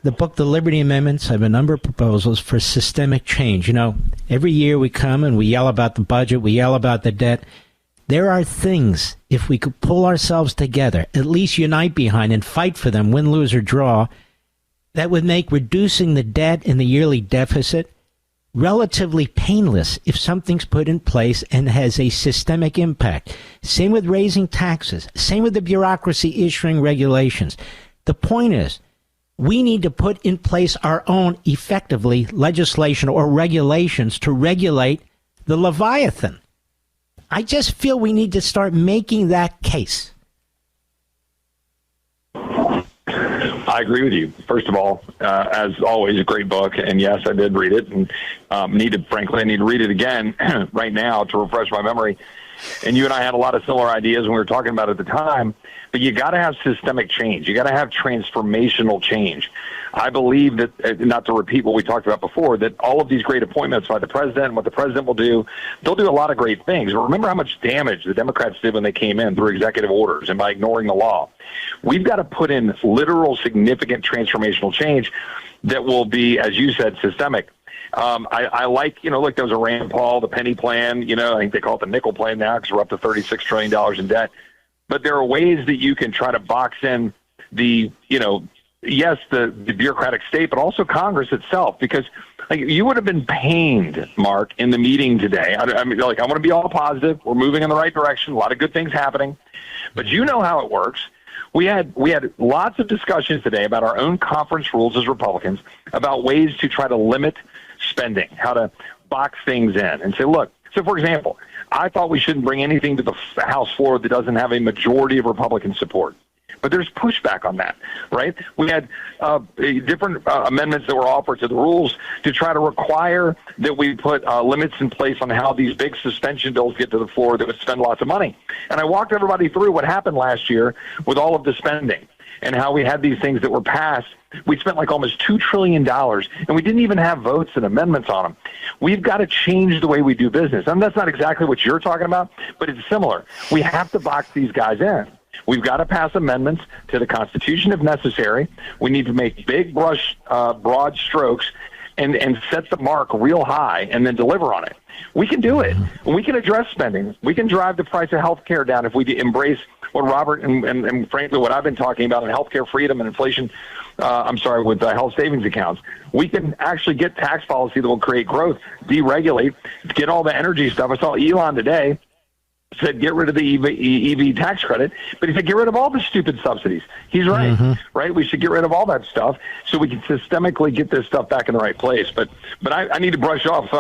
The book, The Liberty Amendments, I have a number of proposals for systemic change. You know, every year we come and we yell about the budget, we yell about the debt. There are things, if we could pull ourselves together, at least unite behind and fight for them, win, lose, or draw, that would make reducing the debt and the yearly deficit relatively painless if something's put in place and has a systemic impact. Same with raising taxes. Same with the bureaucracy issuing regulations. The point is, we need to put in place our own, effectively, legislation or regulations to regulate the Leviathan. I just feel we need to start making that case. I agree with you. First of all, as always, a great book. And yes, I did read it and I need to read it again right now to refresh my memory. And you and I had a lot of similar ideas when we were talking about it at the time. But you got to have systemic change. You got to have transformational change. I believe that, not to repeat what we talked about before, that all of these great appointments by the president and what the president will do, they'll do a lot of great things. But remember how much damage the Democrats did when they came in through executive orders and by ignoring the law. We've got to put in literal, significant transformational change that will be, as you said, systemic. I like, look, there was a Rand Paul, the penny plan, I think they call it the nickel plan now because we're up to $36 trillion in debt. But there are ways that you can try to box in the, yes, the bureaucratic state, but also Congress itself, because you would have been pained, Mark, in the meeting today. I want to be all positive. We're moving in the right direction. A lot of good things happening. But you know how it works. We had lots of discussions today about our own conference rules as Republicans about ways to try to limit spending, how to box things in and say, look, so for example, I thought we shouldn't bring anything to the House floor that doesn't have a majority of Republican support. But there's pushback on that, right? We had different amendments that were offered to the rules to try to require that we put limits in place on how these big suspension bills get to the floor that would spend lots of money. And I walked everybody through what happened last year with all of the spending. and how we had these things that were passed. We spent like almost $2 trillion, and we didn't even have votes and amendments on them. We've got to change the way we do business. And that's not exactly what you're talking about, but it's similar. We have to box these guys in. We've got to pass amendments to the Constitution if necessary. We need to make big broad strokes and set the mark real high and then deliver on it. We can do it. We can address spending. We can drive the price of health care down if we embrace what Robert and frankly what I've been talking about in healthcare freedom and inflation, with health savings accounts. We can actually get tax policy that will create growth, deregulate, get all the energy stuff. I saw Elon today said get rid of the EV tax credit, but he said get rid of all the stupid subsidies. He's right, right? We should get rid of all that stuff so we can systemically get this stuff back in the right place. But I need to brush off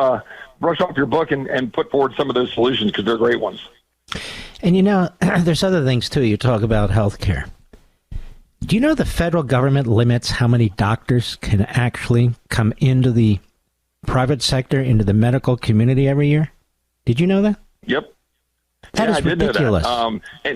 your book and put forward some of those solutions because they're great ones. And there's other things too. You talk about healthcare. Do you know the federal government limits how many doctors can actually come into the private sector, into the medical community every year? Did you know that? Yep. That is ridiculous.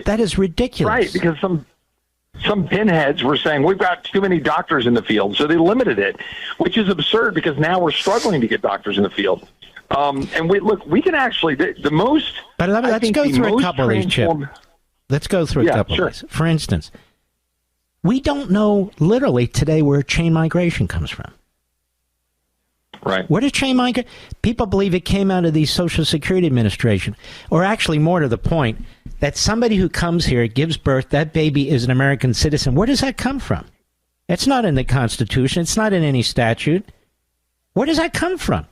That is ridiculous. Right, because some pinheads were saying we've got too many doctors in the field, so they limited it, which is absurd because now we're struggling to get doctors in the field. And we can actually the most. But let's go through a couple of these, Chip. Let's go through a couple of these. For instance, we don't know literally today where chain migration comes from. Right. Where did chain migration? People believe it came out of the Social Security Administration, or actually more to the point, that somebody who comes here, gives birth, that baby is an American citizen. Where does that come from? It's not in the Constitution. It's not in any statute. Where does that come from?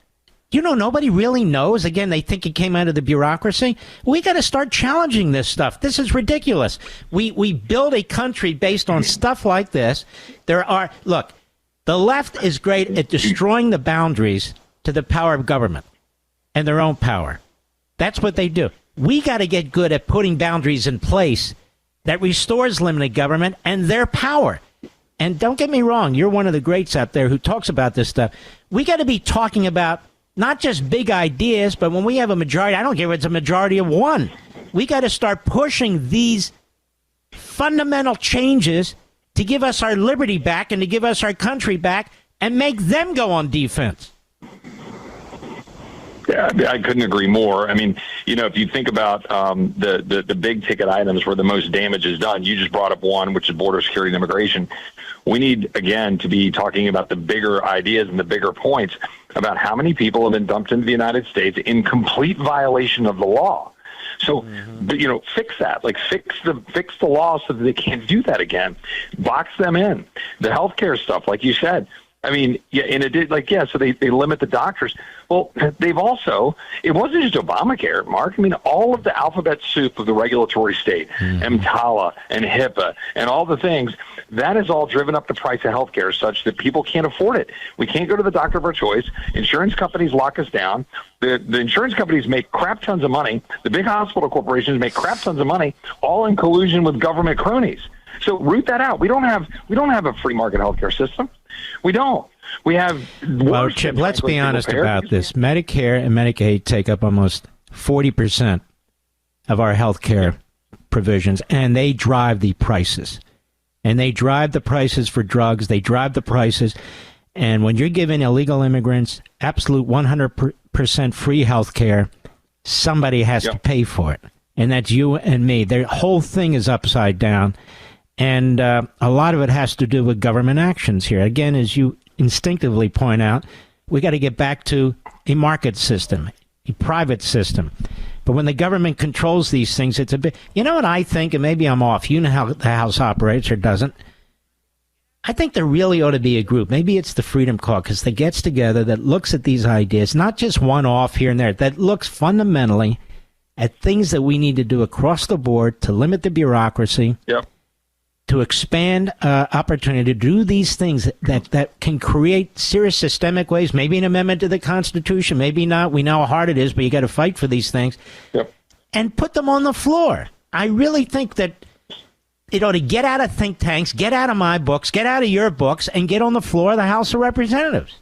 Nobody really knows. Again, they think it came out of the bureaucracy. We got to start challenging this stuff. This is ridiculous. We build a country based on stuff like this. Look, the left is great at destroying the boundaries to the power of government and their own power. That's what they do. We got to get good at putting boundaries in place that restores limited government and their power. And don't get me wrong, you're one of the greats out there who talks about this stuff. We got to be talking about not just big ideas, but when we have a majority, I don't care if it's a majority of one. We got to start pushing these fundamental changes to give us our liberty back and to give us our country back and make them go on defense. Yeah, I couldn't agree more. I mean, if you think about the big ticket items where the most damage is done, you just brought up one, which is border security and immigration. We need, again, to be talking about the bigger ideas and the bigger points about how many people have been dumped into the United States in complete violation of the law. So, fix that. Like, fix the law so that they can't do that again. Box them in. The healthcare stuff, like you said. I mean, so they limit the doctors. Well, they've also, it wasn't just Obamacare, Mark. I mean, all of the alphabet soup of the regulatory state, EMTALA and HIPAA and all the things, that has all driven up the price of healthcare such that people can't afford it. We can't go to the doctor of our choice. Insurance companies lock us down. The insurance companies make crap tons of money. The big hospital corporations make crap tons of money, all in collusion with government cronies. So root that out. We don't have a free market healthcare system. We don't. We have. Well, Chip, let's be honest about this. Medicare and Medicaid take up almost 40% of our healthcare provisions, and they drive the prices. And they drive the prices for drugs. They drive the prices. And when you're giving illegal immigrants absolute 100% free health care, somebody has to pay for it. And that's you and me. The whole thing is upside down. And a lot of it has to do with government actions here. Again, as you instinctively point out, we got to get back to a market system, a private system. But when the government controls these things, it's a bit... You know what I think, and maybe I'm off. You know how the House operates or doesn't. I think there really ought to be a group. Maybe it's the Freedom Caucus that gets together, that looks at these ideas, not just one off here and there, that looks fundamentally at things that we need to do across the board to limit the bureaucracy, to expand opportunity, to do these things that can create serious systemic ways, maybe an amendment to the Constitution, maybe not. We know how hard it is, but you got to fight for these things, and put them on the floor. I really think that it ought to get out of think tanks, get out of my books, get out of your books, and get on the floor of the House of Representatives.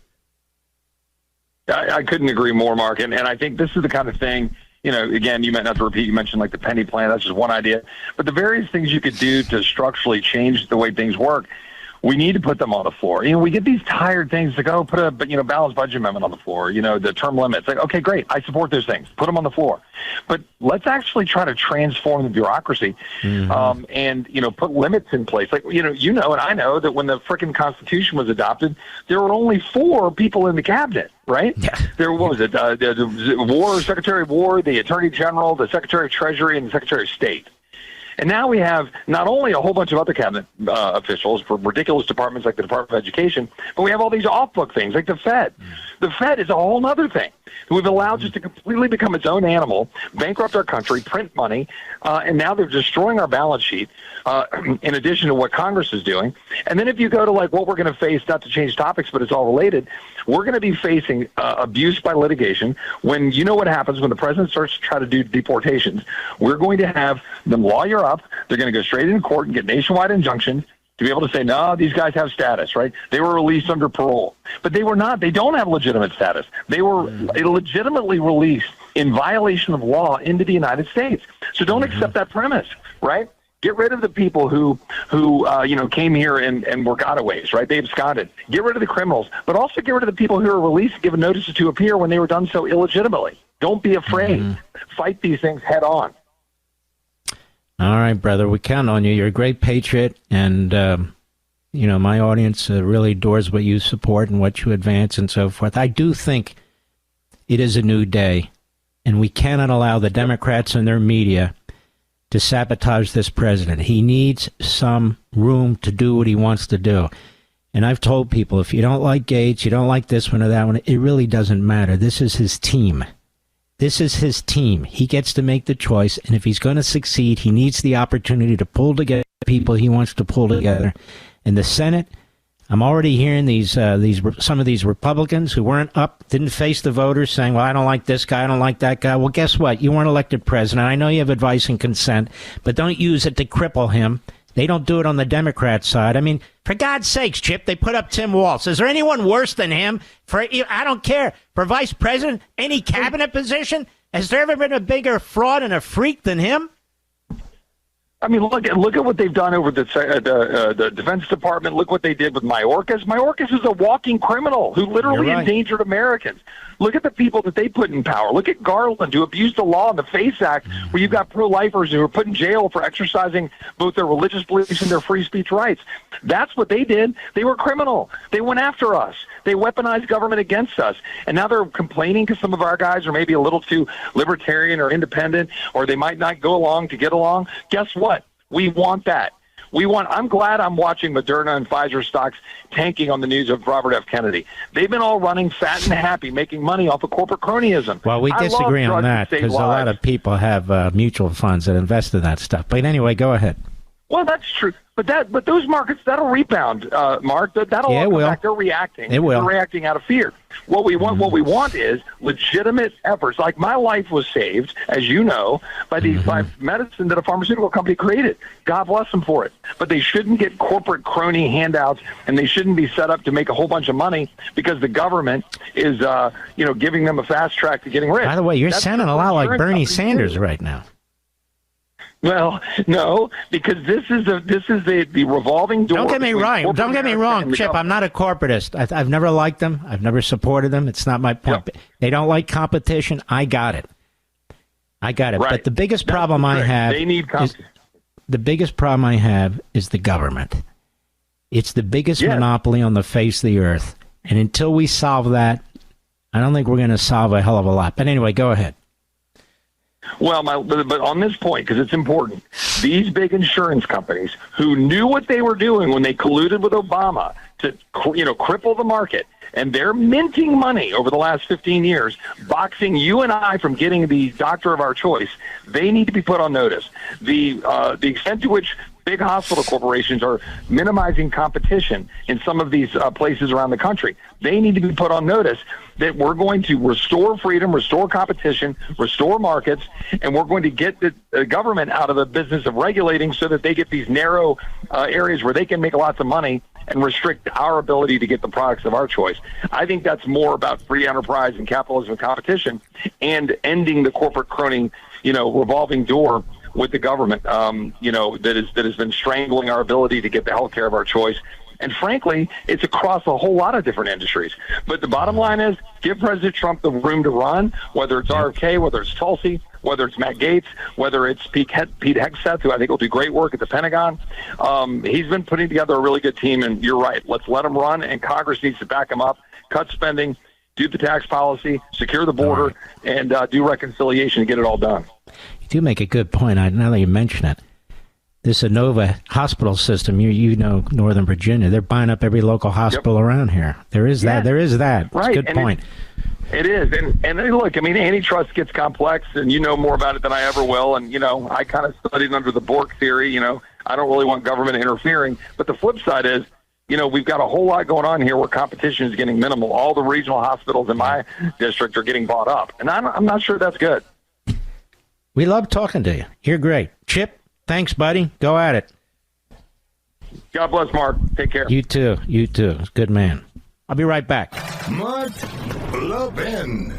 I couldn't agree more, Mark. And I think this is the kind of thing, again, you might not have to repeat, you mentioned like the penny plan. That's just one idea. But the various things you could do to structurally change the way things work, we need to put them on the floor. We get these tired things like, put a balanced budget amendment on the floor, the term limits. Like, okay, great. I support those things. Put them on the floor. But let's actually try to transform the bureaucracy and, put limits in place. Like, and I know that when the frickin' Constitution was adopted, there were only 4 people in the cabinet, right? Yeah. There was the Secretary of War, the Attorney General, the Secretary of Treasury, and the Secretary of State. And now we have not only a whole bunch of other cabinet officials for ridiculous departments like the Department of Education, but we have all these off-book things like the Fed. The Fed is a whole other thing. We've allowed just to completely become its own animal, bankrupt our country, print money, and now they're destroying our balance sheet in addition to what Congress is doing. And then if you go to like what we're going to face, not to change topics, but it's all related, we're going to be facing abuse by litigation when what happens when the president starts to try to do deportations. We're going to have them lawyer up. They're going to go straight into court and get nationwide injunctions to be able to say, no, these guys have status, right? They were released under parole. But they were not. They don't have legitimate status. They were legitimately released in violation of law into the United States. So don't accept that premise, right? Get rid of the people who came here and were gotaways, right? They absconded. Get rid of the criminals, but also get rid of the people who are released, given notices to appear when they were done so illegitimately. Don't be afraid. Fight these things head on. All right, brother, we count on you. You're a great patriot, and, my audience really adores what you support and what you advance and so forth. I do think it is a new day, and we cannot allow the Democrats and their media to sabotage this president. He needs some room to do what he wants to do. And I've told people, if you don't like Gates, you don't like this one or that one, it really doesn't matter. This is his team. This is his team. He gets to make the choice, and if he's going to succeed, he needs the opportunity to pull together people he wants to pull together. In the Senate, I'm already hearing some of these Republicans who weren't up, didn't face the voters, saying, well, I don't like this guy, I don't like that guy. Well, guess what? You weren't elected president. I know you have advice and consent, but don't use it to cripple him. They don't do it on the Democrat side. I mean, for God's sakes, Chip, they put up Tim Walz. Is there anyone worse than him? I don't care. For vice president, any cabinet position? Has there ever been a bigger fraud and a freak than him? I mean, look at what they've done over the Defense Department. Look what they did with Mayorkas. Mayorkas is a walking criminal who literally endangered Americans. Look at the people that they put in power. Look at Garland, who abused the law in the FACE Act, where you've got pro-lifers who were put in jail for exercising both their religious beliefs and their free speech rights. That's what they did. They were criminal. They went after us. They weaponized government against us. And now they're complaining because some of our guys are maybe a little too libertarian or independent, or they might not go along to get along. Guess what? We want that. I'm glad I'm watching Moderna and Pfizer stocks tanking on the news of Robert F. Kennedy. They've been all running fat and happy, making money off of corporate cronyism. Well, we disagree on that because a lot of people have mutual funds that invest in that stuff. But anyway, go ahead. Well, that's true. But those markets, that'll rebound, Mark. That'll all come back. They're reacting. It will. They're reacting out of fear. What we want is legitimate efforts. Like my life was saved, as you know, by medicine that a pharmaceutical company created. God bless them for it. But they shouldn't get corporate crony handouts, and they shouldn't be set up to make a whole bunch of money because the government is, giving them a fast track to getting rich. By the way, you're sounding a lot like Bernie Sanders right now. Well, no, because this is the revolving door. Don't get me wrong, Chip. I'm not a corporatist. I've never liked them. I've never supported them. It's not my point. Yep. They don't like competition. I got it. Right. But the biggest problem I have is the government. It's the biggest monopoly on the face of the earth. And until we solve that, I don't think we're going to solve a hell of a lot. But anyway, go ahead. Well, but on this point, because it's important, these big insurance companies who knew what they were doing when they colluded with Obama to, cripple the market, and they're minting money over the last 15 years, boxing you and I from getting the doctor of our choice, they need to be put on notice. The extent to which big hospital corporations are minimizing competition in some of these places around the country, they need to be put on notice that we're going to restore freedom, restore competition, restore markets, and we're going to get the government out of the business of regulating so that they get these narrow areas where they can make lots of money and restrict our ability to get the products of our choice. I think that's more about free enterprise and capitalism and competition and ending the corporate crony, revolving door with the government, that has been strangling our ability to get the health care of our choice. And frankly, it's across a whole lot of different industries. But the bottom line is, give President Trump the room to run, whether it's RFK, whether it's Tulsi, whether it's Matt Gaetz, whether it's Pete Hegseth, who I think will do great work at the Pentagon. He's been putting together a really good team, and you're right. Let's let him run, and Congress needs to back him up, cut spending, do the tax policy, secure the border, and do reconciliation and get it all done. You do make a good point. Now that you mention it, this Inova hospital system, you know, Northern Virginia, they're buying up every local hospital around here. There is that. There is that. Right. It's a good point. It is. And look, I mean, antitrust gets complex, and you know more about it than I ever will. And, I kind of studied under the Bork theory. I don't really want government interfering. But the flip side is, we've got a whole lot going on here where competition is getting minimal. All the regional hospitals in my district are getting bought up. And I'm not sure that's good. We love talking to you. You're great. Chip, thanks, buddy. Go at it. God bless, Mark. Take care. You too. Good man. I'll be right back. Mark Levin.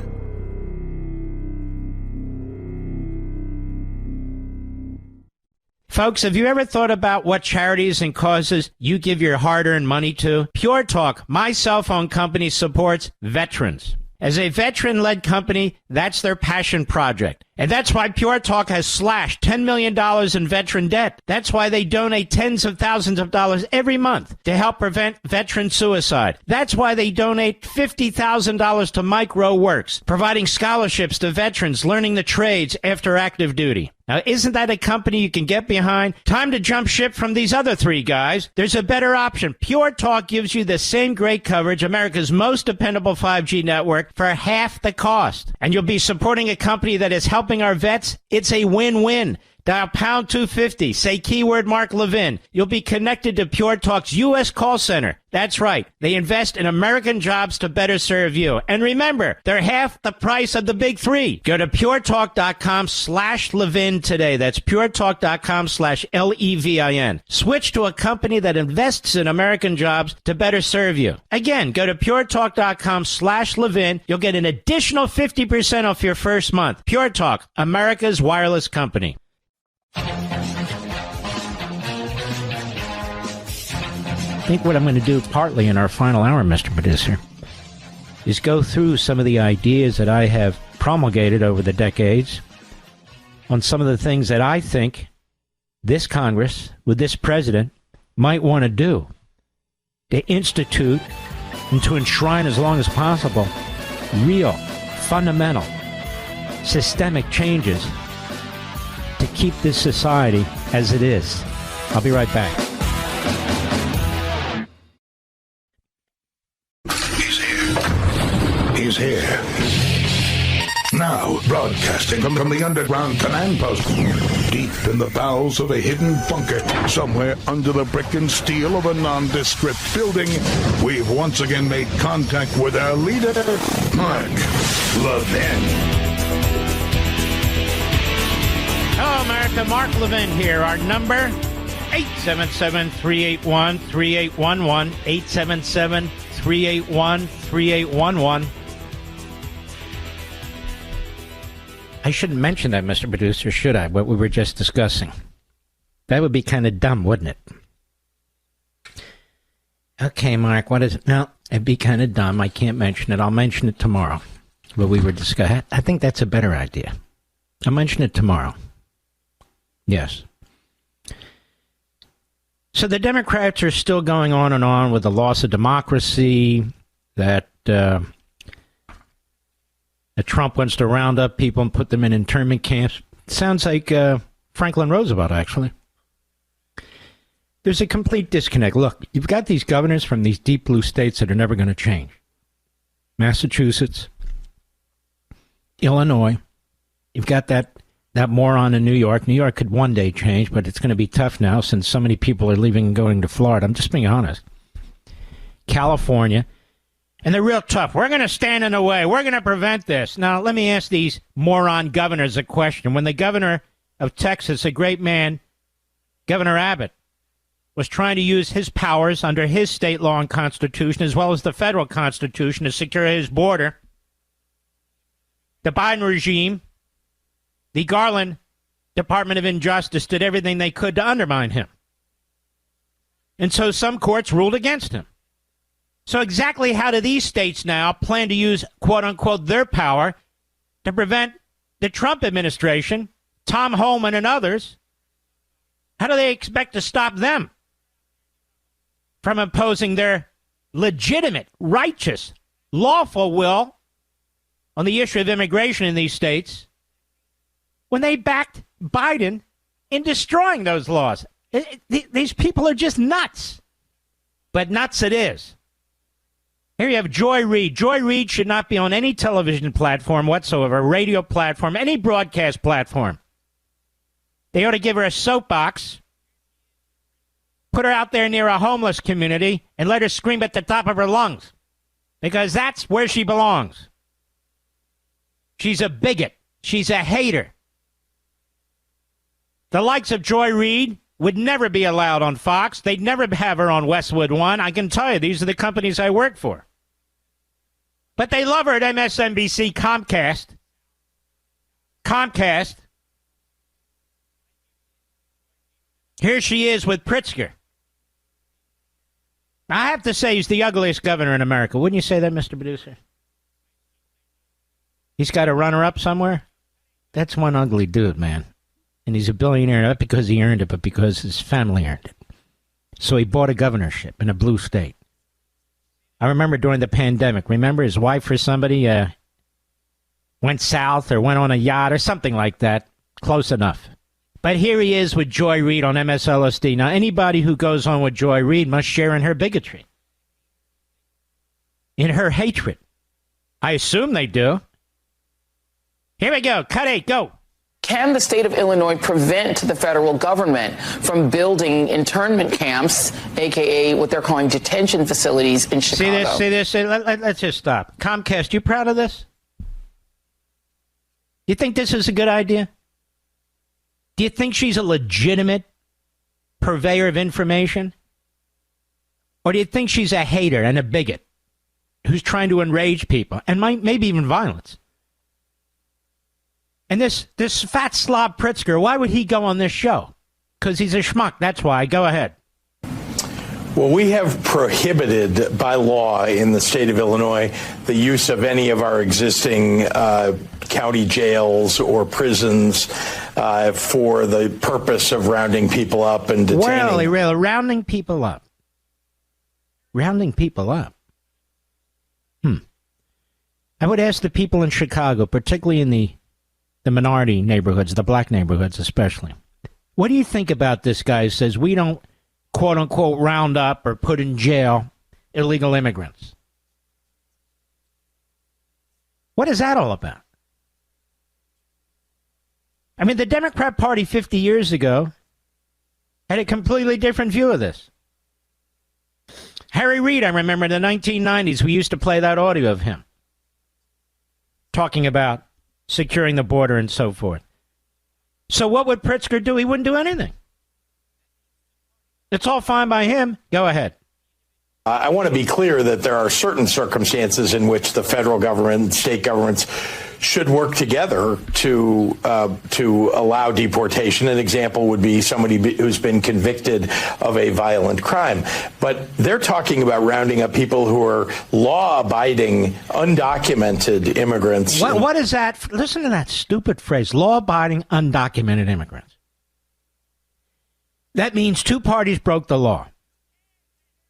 Folks, have you ever thought about what charities and causes you give your hard-earned money to? Pure Talk, my cell phone company, supports veterans. As a veteran-led company, that's their passion project. And that's why Pure Talk has slashed $10 million in veteran debt. That's why they donate tens of thousands of dollars every month to help prevent veteran suicide. That's why they donate $50,000 to Micro Works, providing scholarships to veterans learning the trades after active duty. Now, isn't that a company you can get behind? Time to jump ship from these other three guys. There's a better option. Pure Talk gives you the same great coverage, America's most dependable 5G network, for half the cost. And you'll be supporting a company that is helping our vets. It's a win-win. Dial pound 250. Say keyword Mark Levin. You'll be connected to Pure Talk's U.S. call center. That's right. They invest in American jobs to better serve you. And remember, they're half the price of the big three. Go to puretalk.com/Levin today. That's puretalk.com/LEVIN. Switch to a company that invests in American jobs to better serve you. Again, go to puretalk.com/Levin. You'll get an additional 50% off your first month. Pure Talk, America's wireless company. I think what I'm going to do partly in our final hour, Mr. Producer, is go through some of the ideas that I have promulgated over the decades on some of the things that I think this Congress, with this president, might want to do to institute and to enshrine as long as possible real, fundamental, systemic changes to keep this society as it is. I'll be right back. He's here. Now, broadcasting from the underground command post, deep in the bowels of a hidden bunker, somewhere under the brick and steel of a nondescript building, we've once again made contact with our leader, Mark Levin. Hello, America. Mark Levin here. Our number, 877-381-3811, 877-381-3811. I shouldn't mention that, Mr. Producer, should I? What we were just discussing. That would be kind of dumb, wouldn't it? Okay, Mark, what is it? No, it'd be kind of dumb. I can't mention it. I'll mention it tomorrow. What we were discussing. I think that's a better idea. I'll mention it tomorrow. Yes. So the Democrats are still going on and on with the loss of democracy, that Trump wants to round up people and put them in internment camps. Sounds like Franklin Roosevelt, actually. There's a complete disconnect. Look, you've got these governors from these deep blue states that are never going to change. Massachusetts, Illinois. You've got that moron in New York. New York could one day change, but it's going to be tough now since so many people are leaving and going to Florida. I'm just being honest. California. And they're real tough. We're going to stand in the way. We're going to prevent this. Now, let me ask these moron governors a question. When the governor of Texas, a great man, Governor Abbott, was trying to use his powers under his state law and constitution, as well as the federal constitution, to secure his border. The Biden regime, the Garland Department of Injustice, did everything they could to undermine him. And so some courts ruled against him. So exactly how do these states now plan to use, quote unquote, their power to prevent the Trump administration, Tom Homan and others, how do they expect to stop them from imposing their legitimate, righteous, lawful will on the issue of immigration in these states when they backed Biden in destroying those laws? These people are just nuts. But nuts it is. Here you have Joy Reid. Joy Reid should not be on any television platform whatsoever, radio platform, any broadcast platform. They ought to give her a soapbox, put her out there near a homeless community, and let her scream at the top of her lungs, because that's where she belongs. She's a bigot. She's a hater. The likes of Joy Reid would never be allowed on Fox. They'd never have her on Westwood One. I can tell you, these are the companies I work for. But they love her at MSNBC, Comcast. Here she is with Pritzker. I have to say he's the ugliest governor in America. Wouldn't you say that, Mr. Producer? He's got a runner-up somewhere? That's one ugly dude, man. And he's a billionaire, not because he earned it, but because his family earned it. So he bought a governorship in a blue state. I remember during the pandemic, remember his wife or somebody went south or went on a yacht or something like that. Close enough. But here he is with Joy Reid on MSLSD. Now, anybody who goes on with Joy Reid must share in her bigotry, in her hatred. I assume they do. Here we go. Cut 8. Go. Can the state of Illinois prevent the federal government from building internment camps, a.k.a. what they're calling detention facilities in Chicago? See this? Let's just stop. Comcast, you proud of this? You think this is a good idea? Do you think she's a legitimate purveyor of information? Or do you think she's a hater and a bigot who's trying to enrage people and maybe even violence? And this fat slob Pritzker, why would he go on this show? Because he's a schmuck. That's why. Go ahead. Well, we have prohibited by law in the state of Illinois the use of any of our existing county jails or prisons for the purpose of rounding people up and detaining. Really, rounding people up. Rounding people up. I would ask the people in Chicago, particularly in the minority neighborhoods, the black neighborhoods especially, what do you think about this guy who says we don't, quote unquote, round up or put in jail illegal immigrants? What is that all about? I mean, the Democrat Party 50 years ago had a completely different view of this. Harry Reid, I remember in the 1990s, we used to play that audio of him talking about securing the border and so forth. So what would Pritzker do? He wouldn't do anything. It's all fine by him. Go ahead. I want to be clear that there are certain circumstances in which the federal government and state governments should work together to allow deportation. An example would be somebody who's been convicted of a violent crime. But they're talking about rounding up people who are law-abiding, undocumented immigrants. What is that? Listen to that stupid phrase, law-abiding, undocumented immigrants. That means two parties broke the law.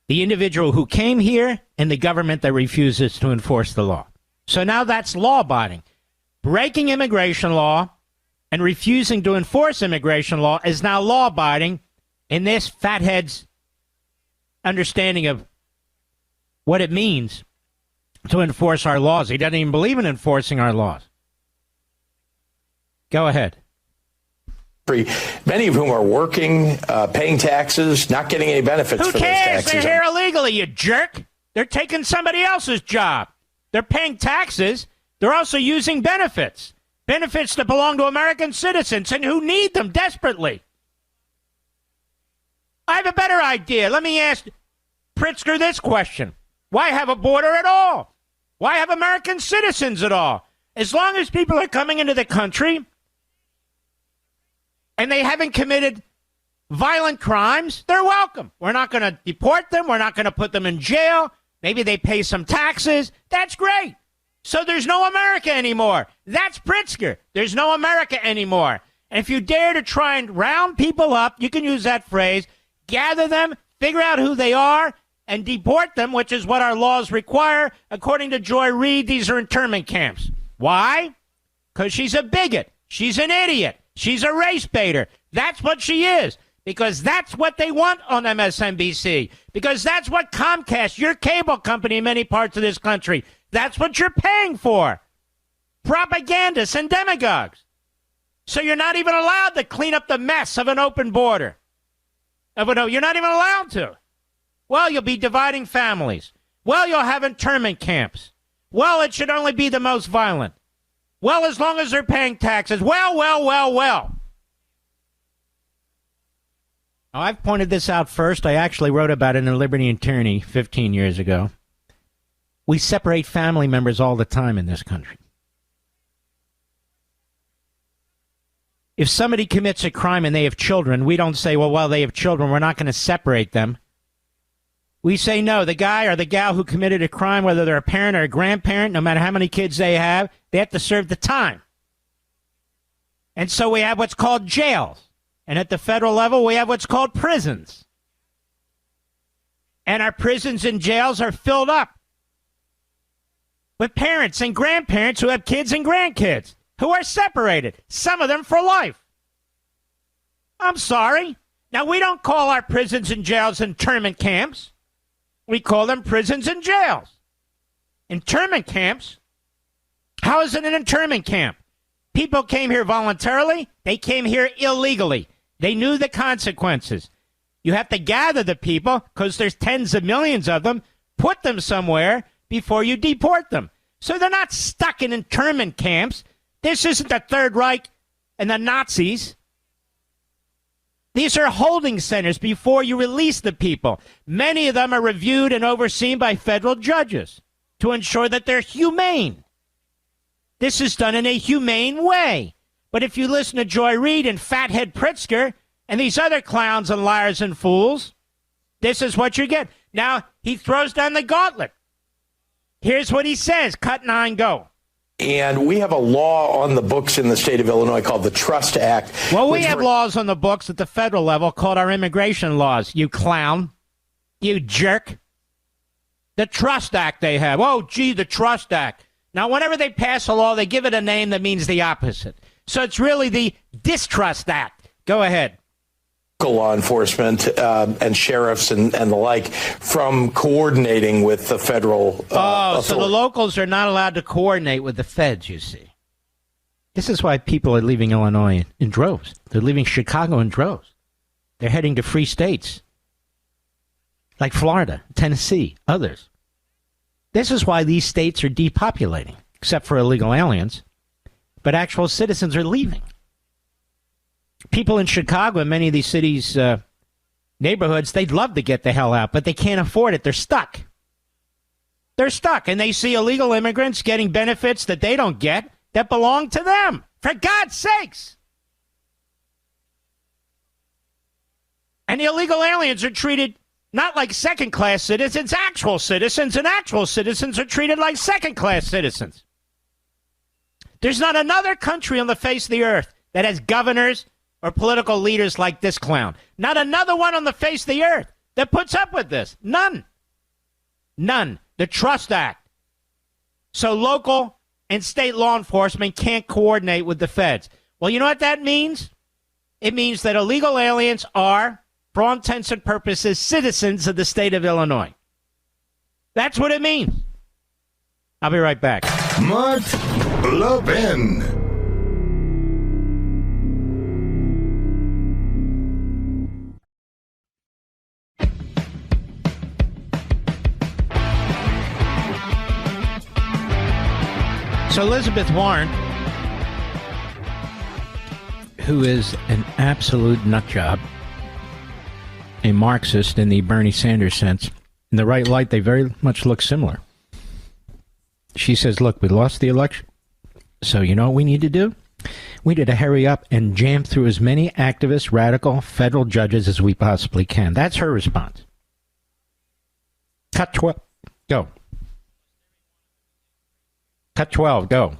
The individual who came here and the government that refuses to enforce the law. So now that's law-abiding. Breaking immigration law and refusing to enforce immigration law is now law-abiding in this fathead's understanding of what it means to enforce our laws. He doesn't even believe in enforcing our laws. Go ahead. Many of whom are working, paying taxes, not getting any benefits for those taxes. They're here illegally, you jerk. They're taking somebody else's job. They're paying taxes. They're also using benefits. Benefits that belong to American citizens and who need them desperately. I have a better idea. Let me ask Pritzker this question. Why have a border at all? Why have American citizens at all? As long as people are coming into the country and they haven't committed violent crimes, they're welcome. We're not going to deport them. We're not going to put them in jail. Maybe they pay some taxes. That's great. So there's no America anymore. That's Pritzker. There's no America anymore. And if you dare to try and round people up, you can use that phrase, gather them, figure out who they are, and deport them, which is what our laws require. According to Joy Reid, these are internment camps. Why? Because she's a bigot. She's an idiot. She's a race baiter. That's what she is. Because that's what they want on MSNBC. Because that's what Comcast, your cable company in many parts of this country, that's what you're paying for. Propagandists and demagogues. So you're not even allowed to clean up the mess of an open border. You're not even allowed to. Well, you'll be dividing families. Well, you'll have internment camps. Well, it should only be the most violent. Well, as long as they're paying taxes. Well. Now, I've pointed this out first. I actually wrote about it in Liberty and Tyranny 15 years ago. We separate family members all the time in this country. If somebody commits a crime and they have children, we don't say, well, they have children, we're not going to separate them. We say, no, the guy or the gal who committed a crime, whether they're a parent or a grandparent, no matter how many kids they have to serve the time. And so we have what's called jails. And at the federal level, we have what's called prisons. And our prisons and jails are filled up with parents and grandparents who have kids and grandkids who are separated, some of them for life. I'm sorry. Now, we don't call our prisons and jails internment camps. We call them prisons and jails. Internment camps? How is it an internment camp? People came here voluntarily. They came here illegally. They knew the consequences. You have to gather the people because there's tens of millions of them, put them somewhere before you deport them. So they're not stuck in internment camps. This isn't the Third Reich and the Nazis. These are holding centers before you release the people. Many of them are reviewed and overseen by federal judges to ensure that they're humane. This is done in a humane way. But if you listen to Joy Reid and Fathead Pritzker and these other clowns and liars and fools, this is what you get. Now, he throws down the gauntlet. Here's what he says. Cut 9, go. And we have a law on the books in the state of Illinois called the Trust Act. Well, we have laws on the books at the federal level called our immigration laws, you clown, you jerk. The Trust Act they have. Oh, gee, the Trust Act. Now, whenever they pass a law, they give it a name that means the opposite. So it's really the Distrust Act. Go ahead. Law enforcement and sheriffs and the like from coordinating with the federal authority. So the locals are not allowed to coordinate with the feds, you see. This is why people are leaving Illinois in droves. They're leaving Chicago in droves. They're heading to free states like Florida, Tennessee, others. This is why these states are depopulating, except for illegal aliens. But actual citizens are leaving. People in Chicago and many of these cities' neighborhoods, they'd love to get the hell out, but they can't afford it. They're stuck. They're stuck, and they see illegal immigrants getting benefits that they don't get that belong to them. For God's sakes. And the illegal aliens are treated not like second-class citizens, actual citizens, and actual citizens are treated like second-class citizens. There's not another country on the face of the earth that has governors or political leaders like this clown. Not another one on the face of the earth that puts up with this. None. None. The Trust Act. So local and state law enforcement can't coordinate with the feds. Well, you know what that means? It means that illegal aliens are, for all intents and purposes, citizens of the state of Illinois. That's what it means. I'll be right back. Mark Levin. So Elizabeth Warren, who is an absolute nut job a Marxist in the Bernie Sanders sense. In the right light, they very much look similar. She says, look, we lost the election. So you know what we need to do? We need to hurry up and jam through as many activist, radical, federal judges as we possibly can. That's her response. Cut 12. Go. Cut 12. Go.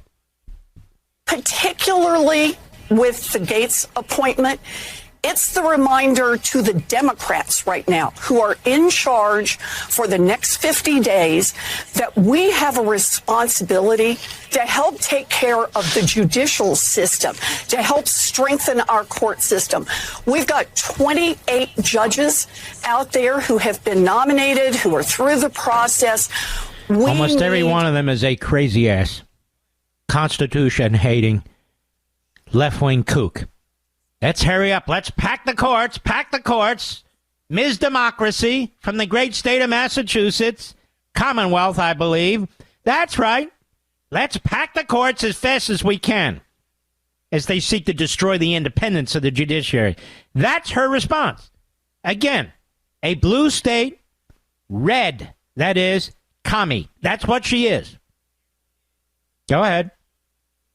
Particularly with the Gates appointment, it's the reminder to the Democrats right now who are in charge for the next 50 days that we have a responsibility to help take care of the judicial system, to help strengthen our court system. We've got 28 judges out there who have been nominated, who are through the process. Almost every one of them is a crazy ass, Constitution-hating, left-wing kook. Let's hurry up. Let's pack the courts. Pack the courts. Ms. Democracy from the great state of Massachusetts. Commonwealth, I believe. That's right. Let's pack the courts as fast as we can as they seek to destroy the independence of the judiciary. That's her response. Again, a blue state, red, that is, commie. That's what she is. Go ahead.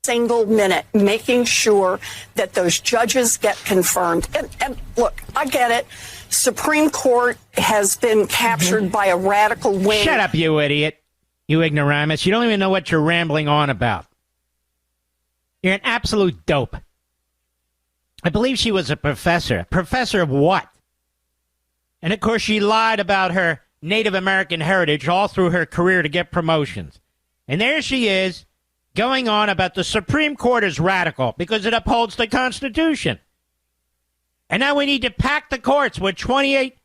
Single minute, making sure that those judges get confirmed. And look, I get it. Supreme Court has been captured by a radical wing. Shut up, you idiot. You ignoramus. You don't even know what you're rambling on about. You're an absolute dope. I believe she was a professor. Professor of what? And, of course, she lied about her Native American heritage all through her career to get promotions. And there she is, going on about the Supreme Court is radical because it upholds the Constitution. And now we need to pack the courts with 28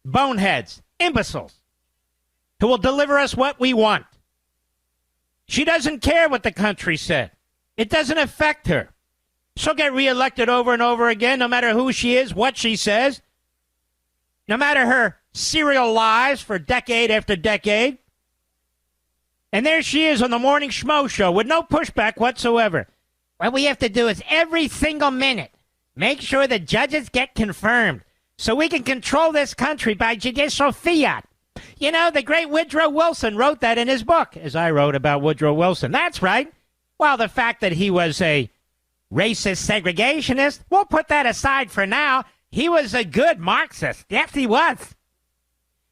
boneheads, imbeciles, who will deliver us what we want. She doesn't care what the country said. It doesn't affect her. She'll get reelected over and over again, no matter who she is, what she says, no matter her serial lies for decade after decade. And there she is on the Morning Schmo Show with no pushback whatsoever. What we have to do is every single minute make sure the judges get confirmed so we can control this country by judicial fiat. You know, the great Woodrow Wilson wrote that in his book, as I wrote about Woodrow Wilson. That's right. Well, the fact that he was a racist segregationist, we'll put that aside for now. He was a good Marxist. Yes, he was.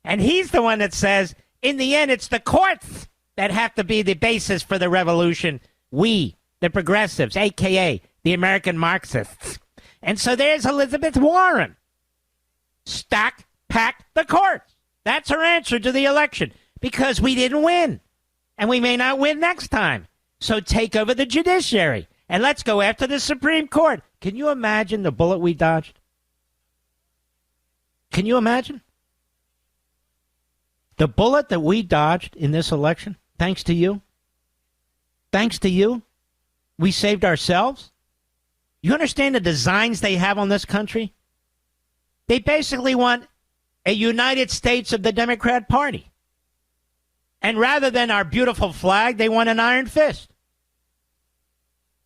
And he's the one that says, in the end, it's the courts that have to be the basis for the revolution. We, the progressives, a.k.a. the American Marxists. And so there's Elizabeth Warren. Stack, pack the courts. That's her answer to the election. Because we didn't win. And we may not win next time. So take over the judiciary. And let's go after the Supreme Court. Can you imagine the bullet we dodged? Can you imagine? The bullet that we dodged in this election? Thanks to you? Thanks to you? We saved ourselves? You understand the designs they have on this country? They basically want a United States of the Democrat Party. And rather than our beautiful flag, they want an iron fist.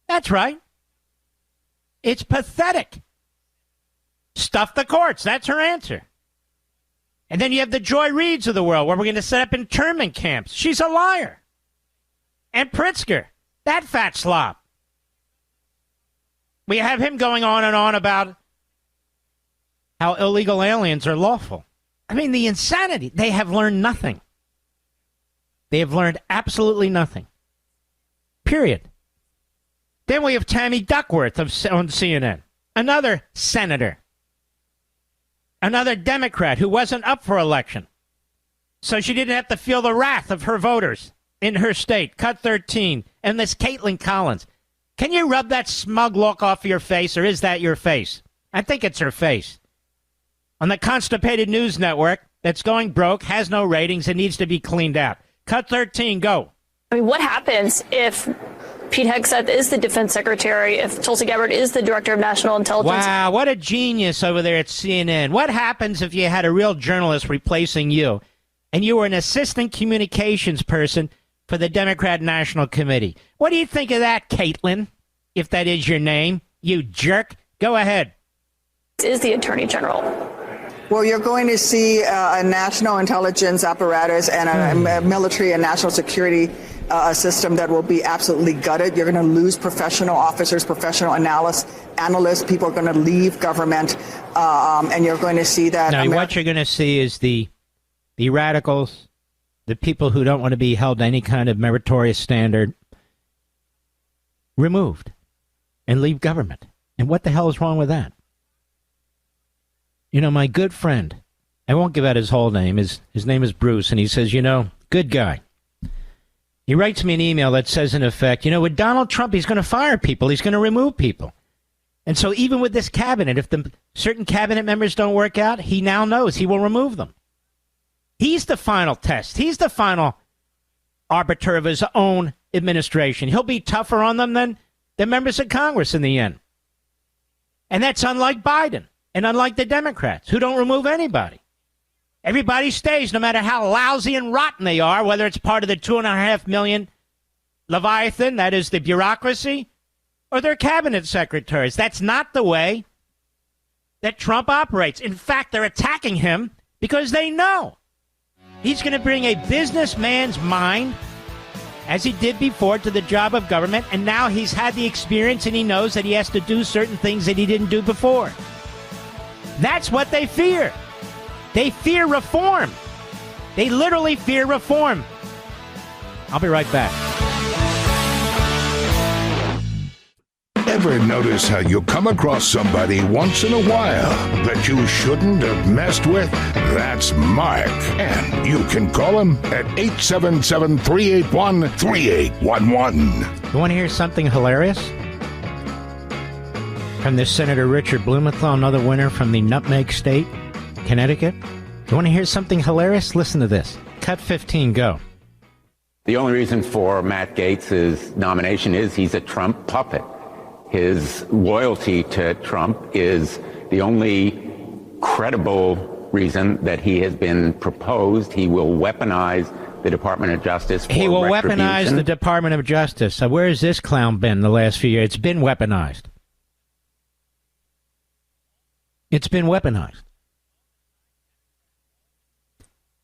That's right. It's pathetic. Stuff the courts. That's her answer. And then you have the Joy Reids of the world, where we're going to set up internment camps. She's a liar. And Pritzker, that fat slob. We have him going on and on about how illegal aliens are lawful. I mean, the insanity. They have learned nothing. They have learned absolutely nothing. Period. Then we have Tammy Duckworth on CNN, another senator. Another Democrat who wasn't up for election. So she didn't have to feel the wrath of her voters in her state. Cut 13. And this Caitlin Collins. Can you rub that smug look off your face, or is that your face? I think it's her face. On the Constipated News Network that's going broke, has no ratings, and needs to be cleaned out. Cut 13, go. I mean, what happens if Pete Hegseth is the defense secretary, if Tulsi Gabbard is the director of national intelligence? Wow, what a genius over there at CNN. What happens if you had a real journalist replacing you and you were an assistant communications person for the Democrat National Committee? What do you think of that, Caitlin, if that is your name? You jerk. Go ahead. Is the attorney general. Well, you're going to see a national intelligence apparatus and a military and national security system that will be absolutely gutted. You're going to lose professional officers, professional analysts. People are going to leave government, and you're going to see that. Now, what you're going to see is the radicals, the people who don't want to be held to any kind of meritorious standard, removed and leave government. And what the hell is wrong with that? You know, my good friend, I won't give out his whole name. His name is Bruce, and he says, good guy. He writes me an email that says, in effect, with Donald Trump, he's going to fire people. He's going to remove people. And so even with this cabinet, if the certain cabinet members don't work out, he now knows he will remove them. He's the final test. He's the final arbiter of his own administration. He'll be tougher on them than the members of Congress in the end. And that's unlike Biden and unlike the Democrats, who don't remove anybody. Everybody stays, no matter how lousy and rotten they are, whether it's part of the 2.5 million Leviathan, that is the bureaucracy, or their cabinet secretaries. That's not the way that Trump operates. In fact, they're attacking him because they know he's going to bring a businessman's mind, as he did before, to the job of government, and now he's had the experience and he knows that he has to do certain things that he didn't do before. That's what they fear. They fear reform. They literally fear reform. I'll be right back. Ever notice how you come across somebody once in a while that you shouldn't have messed with? That's Mark. And you can call him at 877-381-3811. You want to hear something hilarious? From this Senator Richard Blumenthal, another winner from the Nutmeg State, Connecticut. You want to hear something hilarious? Listen to this. Cut 15, go. The only reason for Matt Gaetz' nomination is he's a Trump puppet. His loyalty to Trump is the only credible reason that he has been proposed. He will weaponize the Department of Justice for He will retribution. weaponize the Department of Justice. So where has this clown been the last few years? It's been weaponized. It's been weaponized.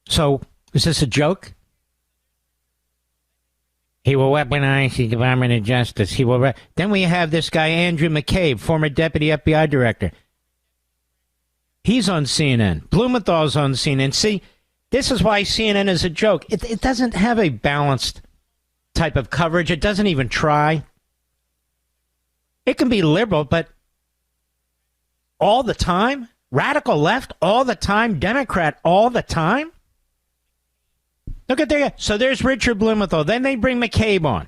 So, is this a joke? He will weaponize the Department of Justice. He will. Then we have this guy, Andrew McCabe, former deputy FBI director. He's on CNN. Blumenthal's on CNN. See, this is why CNN is a joke. It doesn't have a balanced type of coverage. It doesn't even try. It can be liberal, but all the time? Radical left all the time? Democrat all the time? Look at there. So there's Richard Blumenthal. Then they bring McCabe on.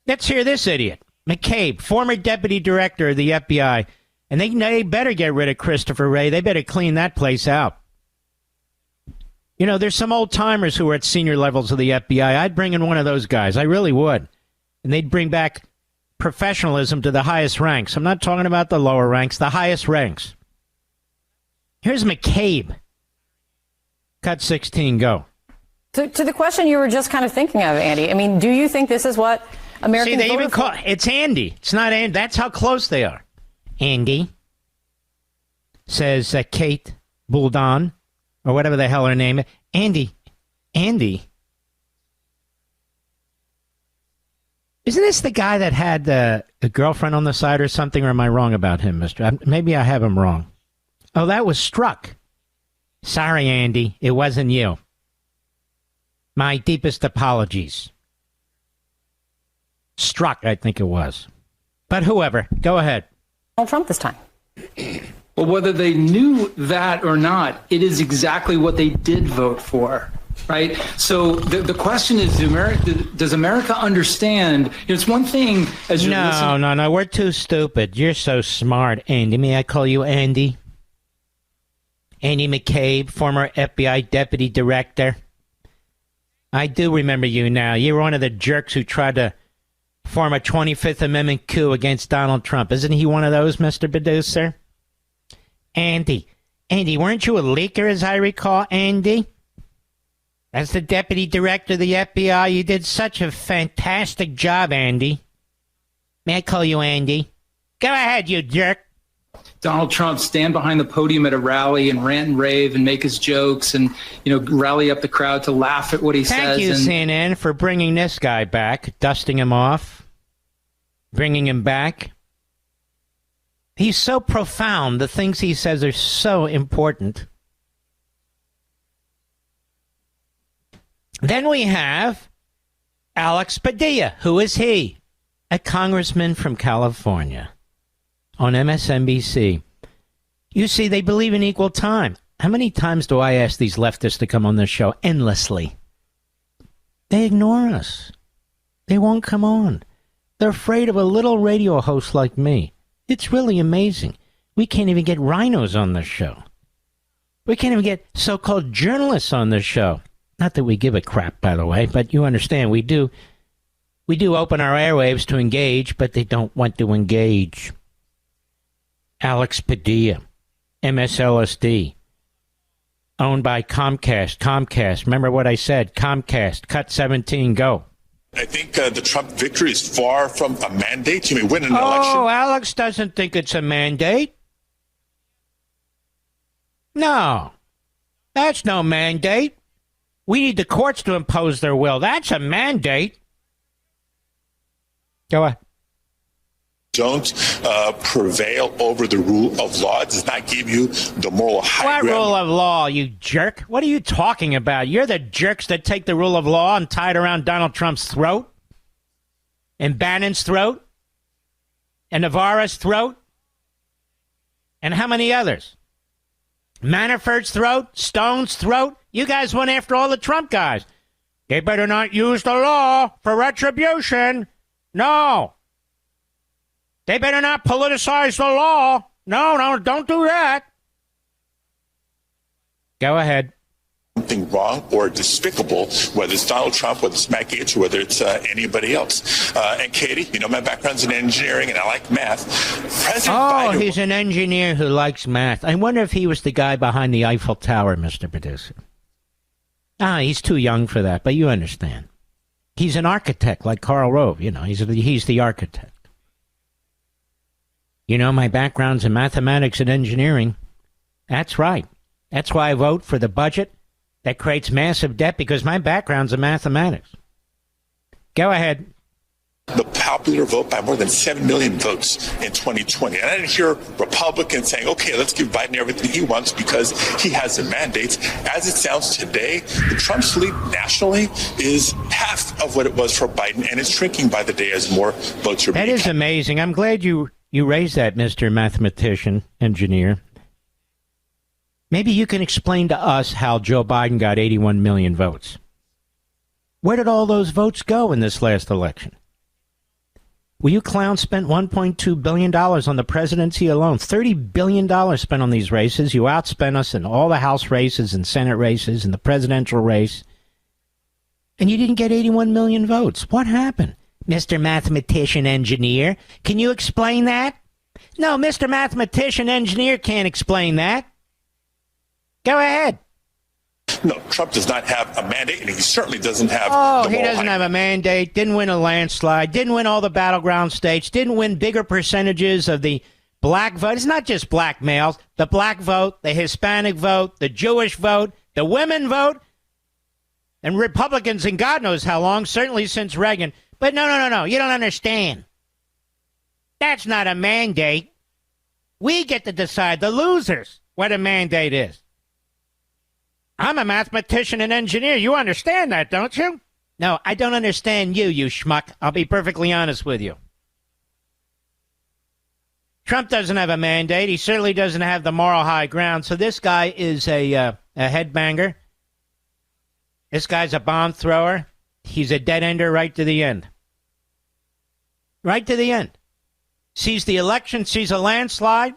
Let's hear this idiot. McCabe, former deputy director of the FBI. And they better get rid of Christopher Wray. They better clean that place out. There's some old timers who are at senior levels of the FBI. I'd bring in one of those guys. I really would. And they'd bring back professionalism to the highest ranks. I'm not talking about the lower ranks, the highest ranks. Here's McCabe. Cut 16, go. To the question you were just kind of thinking of, Andy, I mean, do you think this is what Americans See, they even call it's Andy. It's not Andy. That's how close they are. Andy, says Kate Bouldon, or whatever the hell her name is. Andy. Isn't this the guy that had a girlfriend on the side or something, or am I wrong about him, mister? Maybe I have him wrong. Oh, that was Strzok. Sorry, Andy, it wasn't you. My deepest apologies. Strzok, I think it was. But whoever, go ahead. Donald Trump this time. Well, whether they knew that or not, it is exactly what they did vote for, right? So the question is, does America understand? It's one thing as you're listening. No, we're too stupid. You're so smart, Andy. May I call you Andy? Andy McCabe, former FBI deputy director. I do remember you now. You were one of the jerks who tried to form a 25th Amendment coup against Donald Trump. Isn't he one of those, Mr. Producer? Andy, weren't you a leaker, as I recall, Andy? As the deputy director of the FBI, you did such a fantastic job, Andy. May I call you Andy? Go ahead, you jerk. Donald Trump stand behind the podium at a rally and rant and rave and make his jokes and, rally up the crowd to laugh at what he says. Thank you, CNN, for bringing this guy back, dusting him off, bringing him back. He's so profound. The things he says are so important. Then we have Alex Padilla. Who is he? A congressman from California on MSNBC. You see, they believe in equal time. How many times do I ask these leftists to come on this show? Endlessly. They ignore us. They won't come on. They're afraid of a little radio host like me. It's really amazing. We can't even get rhinos on this show. We can't even get so-called journalists on this show. Not that we give a crap, by the way, but you understand, we do open our airwaves to engage, but they don't want to engage. Alex Padilla, MSLSD, owned by Comcast. Remember what I said, Comcast, cut 17, go. I think the Trump victory is far from a mandate. You may win an election. Oh, Alex doesn't think it's a mandate. No, that's no mandate. We need the courts to impose their will. That's a mandate. Go on. Don't prevail over the rule of law. It does not give you the moral high ground. What rule of law, you jerk? What are you talking about? You're the jerks that take the rule of law and tie it around Donald Trump's throat, and Bannon's throat, and Navarro's throat, and how many others? Manafort's throat, Stone's throat. You guys went after all the Trump guys. They better not use the law for retribution. No. They better not politicize the law. No, don't do that. Go ahead. Something wrong or despicable, whether it's Donald Trump, whether it's Matt Gaetz, or whether it's anybody else. And Katie, my background's in engineering and I like math. Biden. He's an engineer who likes math. I wonder if he was the guy behind the Eiffel Tower, Mr. Producer. He's too young for that, but you understand. He's an architect like Karl Rove. He's the architect. My background's in mathematics and engineering. That's right. That's why I vote for the budget that creates massive debt, because my background's in mathematics. Go ahead. The popular vote by more than 7 million votes in 2020. And I didn't hear Republicans saying, okay, let's give Biden everything he wants because he has the mandates. As it sounds today, the Trump's lead nationally is half of what it was for Biden, and it's shrinking by the day as more votes are being cast. That is amazing. I'm glad you raised that, Mr. Mathematician, engineer. Maybe you can explain to us how Joe Biden got 81 million votes. Where did all those votes go in this last election? Well, you clowns spent $1.2 billion on the presidency alone. $30 billion spent on these races. You outspent us in all the House races and Senate races and the presidential race. And you didn't get 81 million votes. What happened? Mr. Mathematician Engineer, can you explain that? No, Mr. Mathematician Engineer can't explain that. Go ahead. No, Trump does not have a mandate, and he certainly doesn't have he doesn't have a mandate, didn't win a landslide, didn't win all the battleground states, didn't win bigger percentages of the black vote. It's not just black males. The black vote, the Hispanic vote, the Jewish vote, the women vote, and Republicans in God knows how long, certainly since Reagan. But no, you don't understand. That's not a mandate. We get to decide, the losers, what a mandate is. I'm a mathematician and engineer. You understand that, don't you? No, I don't understand you schmuck. I'll be perfectly honest with you. Trump doesn't have a mandate. He certainly doesn't have the moral high ground. So this guy is a headbanger. This guy's a bomb thrower. He's a dead ender right to the end. Right to the end. Sees the election, sees a landslide,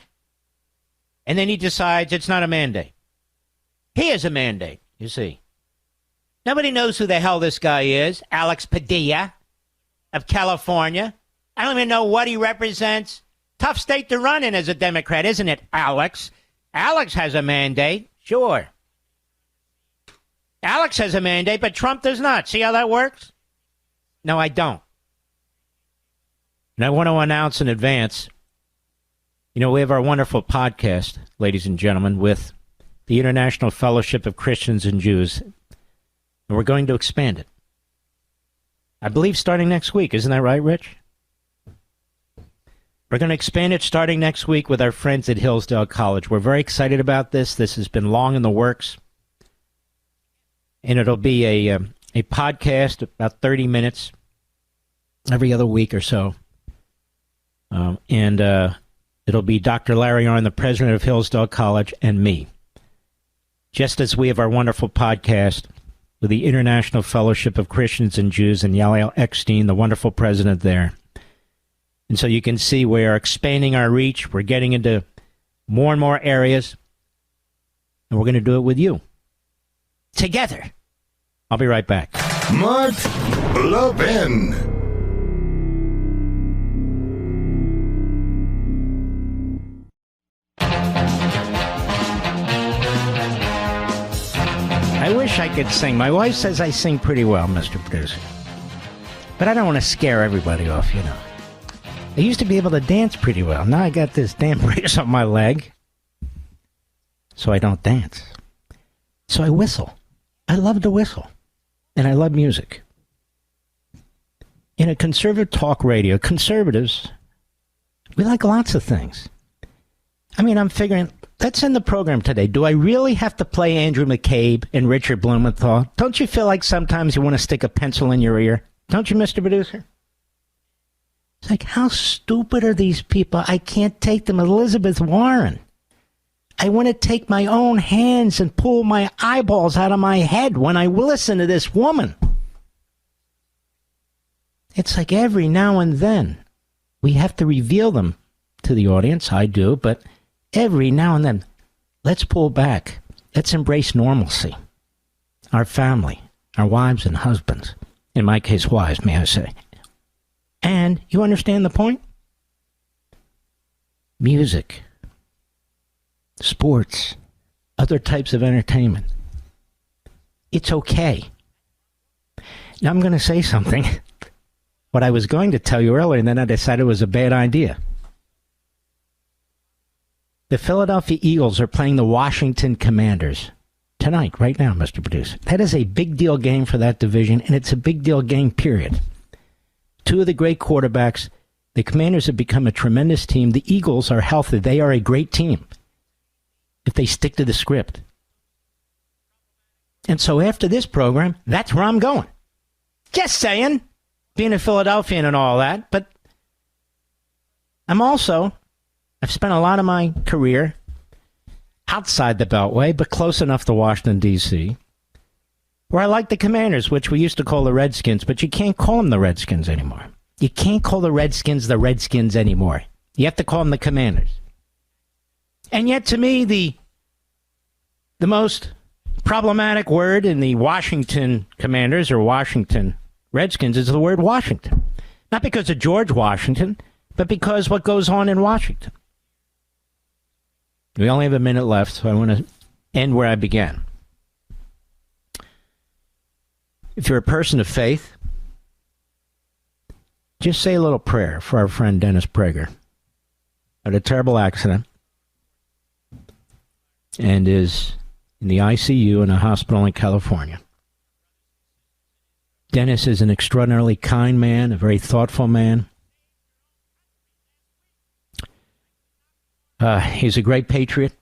and then he decides it's not a mandate. He has a mandate, you see. Nobody knows who the hell this guy is. Alex Padilla of California. I don't even know what he represents. Tough state to run in as a Democrat, isn't it, Alex? Alex has a mandate, sure. Alex has a mandate, but Trump does not. See how that works? No, I don't. And I want to announce in advance, You know, we have our wonderful podcast, ladies and gentlemen, with the International Fellowship of Christians and Jews, and we're going to expand it. I believe starting next week. Isn't that right, Rich? We're going to expand it starting next week with our friends at Hillsdale College. We're very excited about this. This has been long in the works. And it'll be a podcast, about 30 minutes, every other week or so. It'll be Dr. Larry Arnn, the president of Hillsdale College, and me. Just as we have our wonderful podcast with the International Fellowship of Christians and Jews and Yael Eckstein, the wonderful president there. And so you can see we are expanding our reach. We're getting into more and more areas. And we're going to do it with you. Together. I'll be right back. Mark Levin. I wish I could sing. My wife says I sing pretty well, Mr. Producer. But I don't want to scare everybody off, you know. I used to be able to dance pretty well. Now I got this damn brace on my leg. So I don't dance. So I whistle. I love to whistle. And I love music. In a conservative talk radio, conservatives, we like lots of things. I mean, I'm figuring, let's end the program today. Do I really have to play Andrew McCabe and Richard Blumenthal? Don't you feel like sometimes you want to stick a pencil in your ear? Don't you, Mr. Producer? It's like, how stupid are these people? I can't take them. Elizabeth Warren. I want to take my own hands and pull my eyeballs out of my head when I listen to this woman. It's like every now and then we have to reveal them to the audience. I do, but every now and then, let's pull back. Let's embrace normalcy. Our family, our wives and husbands. In my case, wives, may I say. And you understand the point? Music, sports, other types of entertainment. It's okay. Now I'm going to say something. What I was going to tell you earlier, and then I decided it was a bad idea. The Philadelphia Eagles are playing the Washington Commanders tonight, right now, Mr. Producer. That is a big deal game for that division, and it's a big deal game, period. Two of the great quarterbacks. The Commanders have become a tremendous team. The Eagles are healthy. They are a great team if they stick to the script. And so after this program, that's where I'm going. Just saying, being a Philadelphian and all that, but I've spent a lot of my career outside the Beltway, but close enough to Washington, D.C., where I like the Commanders, which we used to call the Redskins, but you can't call them the Redskins anymore. You can't call the Redskins anymore. You have to call them the Commanders. And yet, to me, the most problematic word in the Washington Commanders or Washington Redskins is the word Washington. Not because of George Washington, but because what goes on in Washington. We only have a minute left, so I want to end where I began. If you're a person of faith, just say a little prayer for our friend Dennis Prager. Had a terrible accident and is in the ICU in a hospital in California. Dennis is an extraordinarily kind man, a very thoughtful man. He's a great patriot.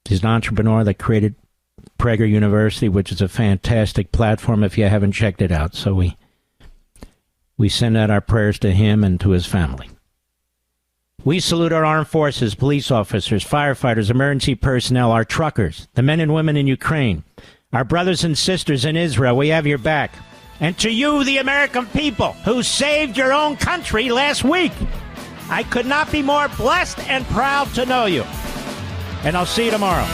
He's an entrepreneur that created Prager University, which is a fantastic platform if you haven't checked it out. So we send out our prayers to him and to his family. We salute our armed forces, police officers, firefighters, emergency personnel, our truckers, the men and women in Ukraine, our brothers and sisters in Israel. We have your back. And to you, the American people who saved your own country last week, I could not be more blessed and proud to know you. And I'll see you tomorrow.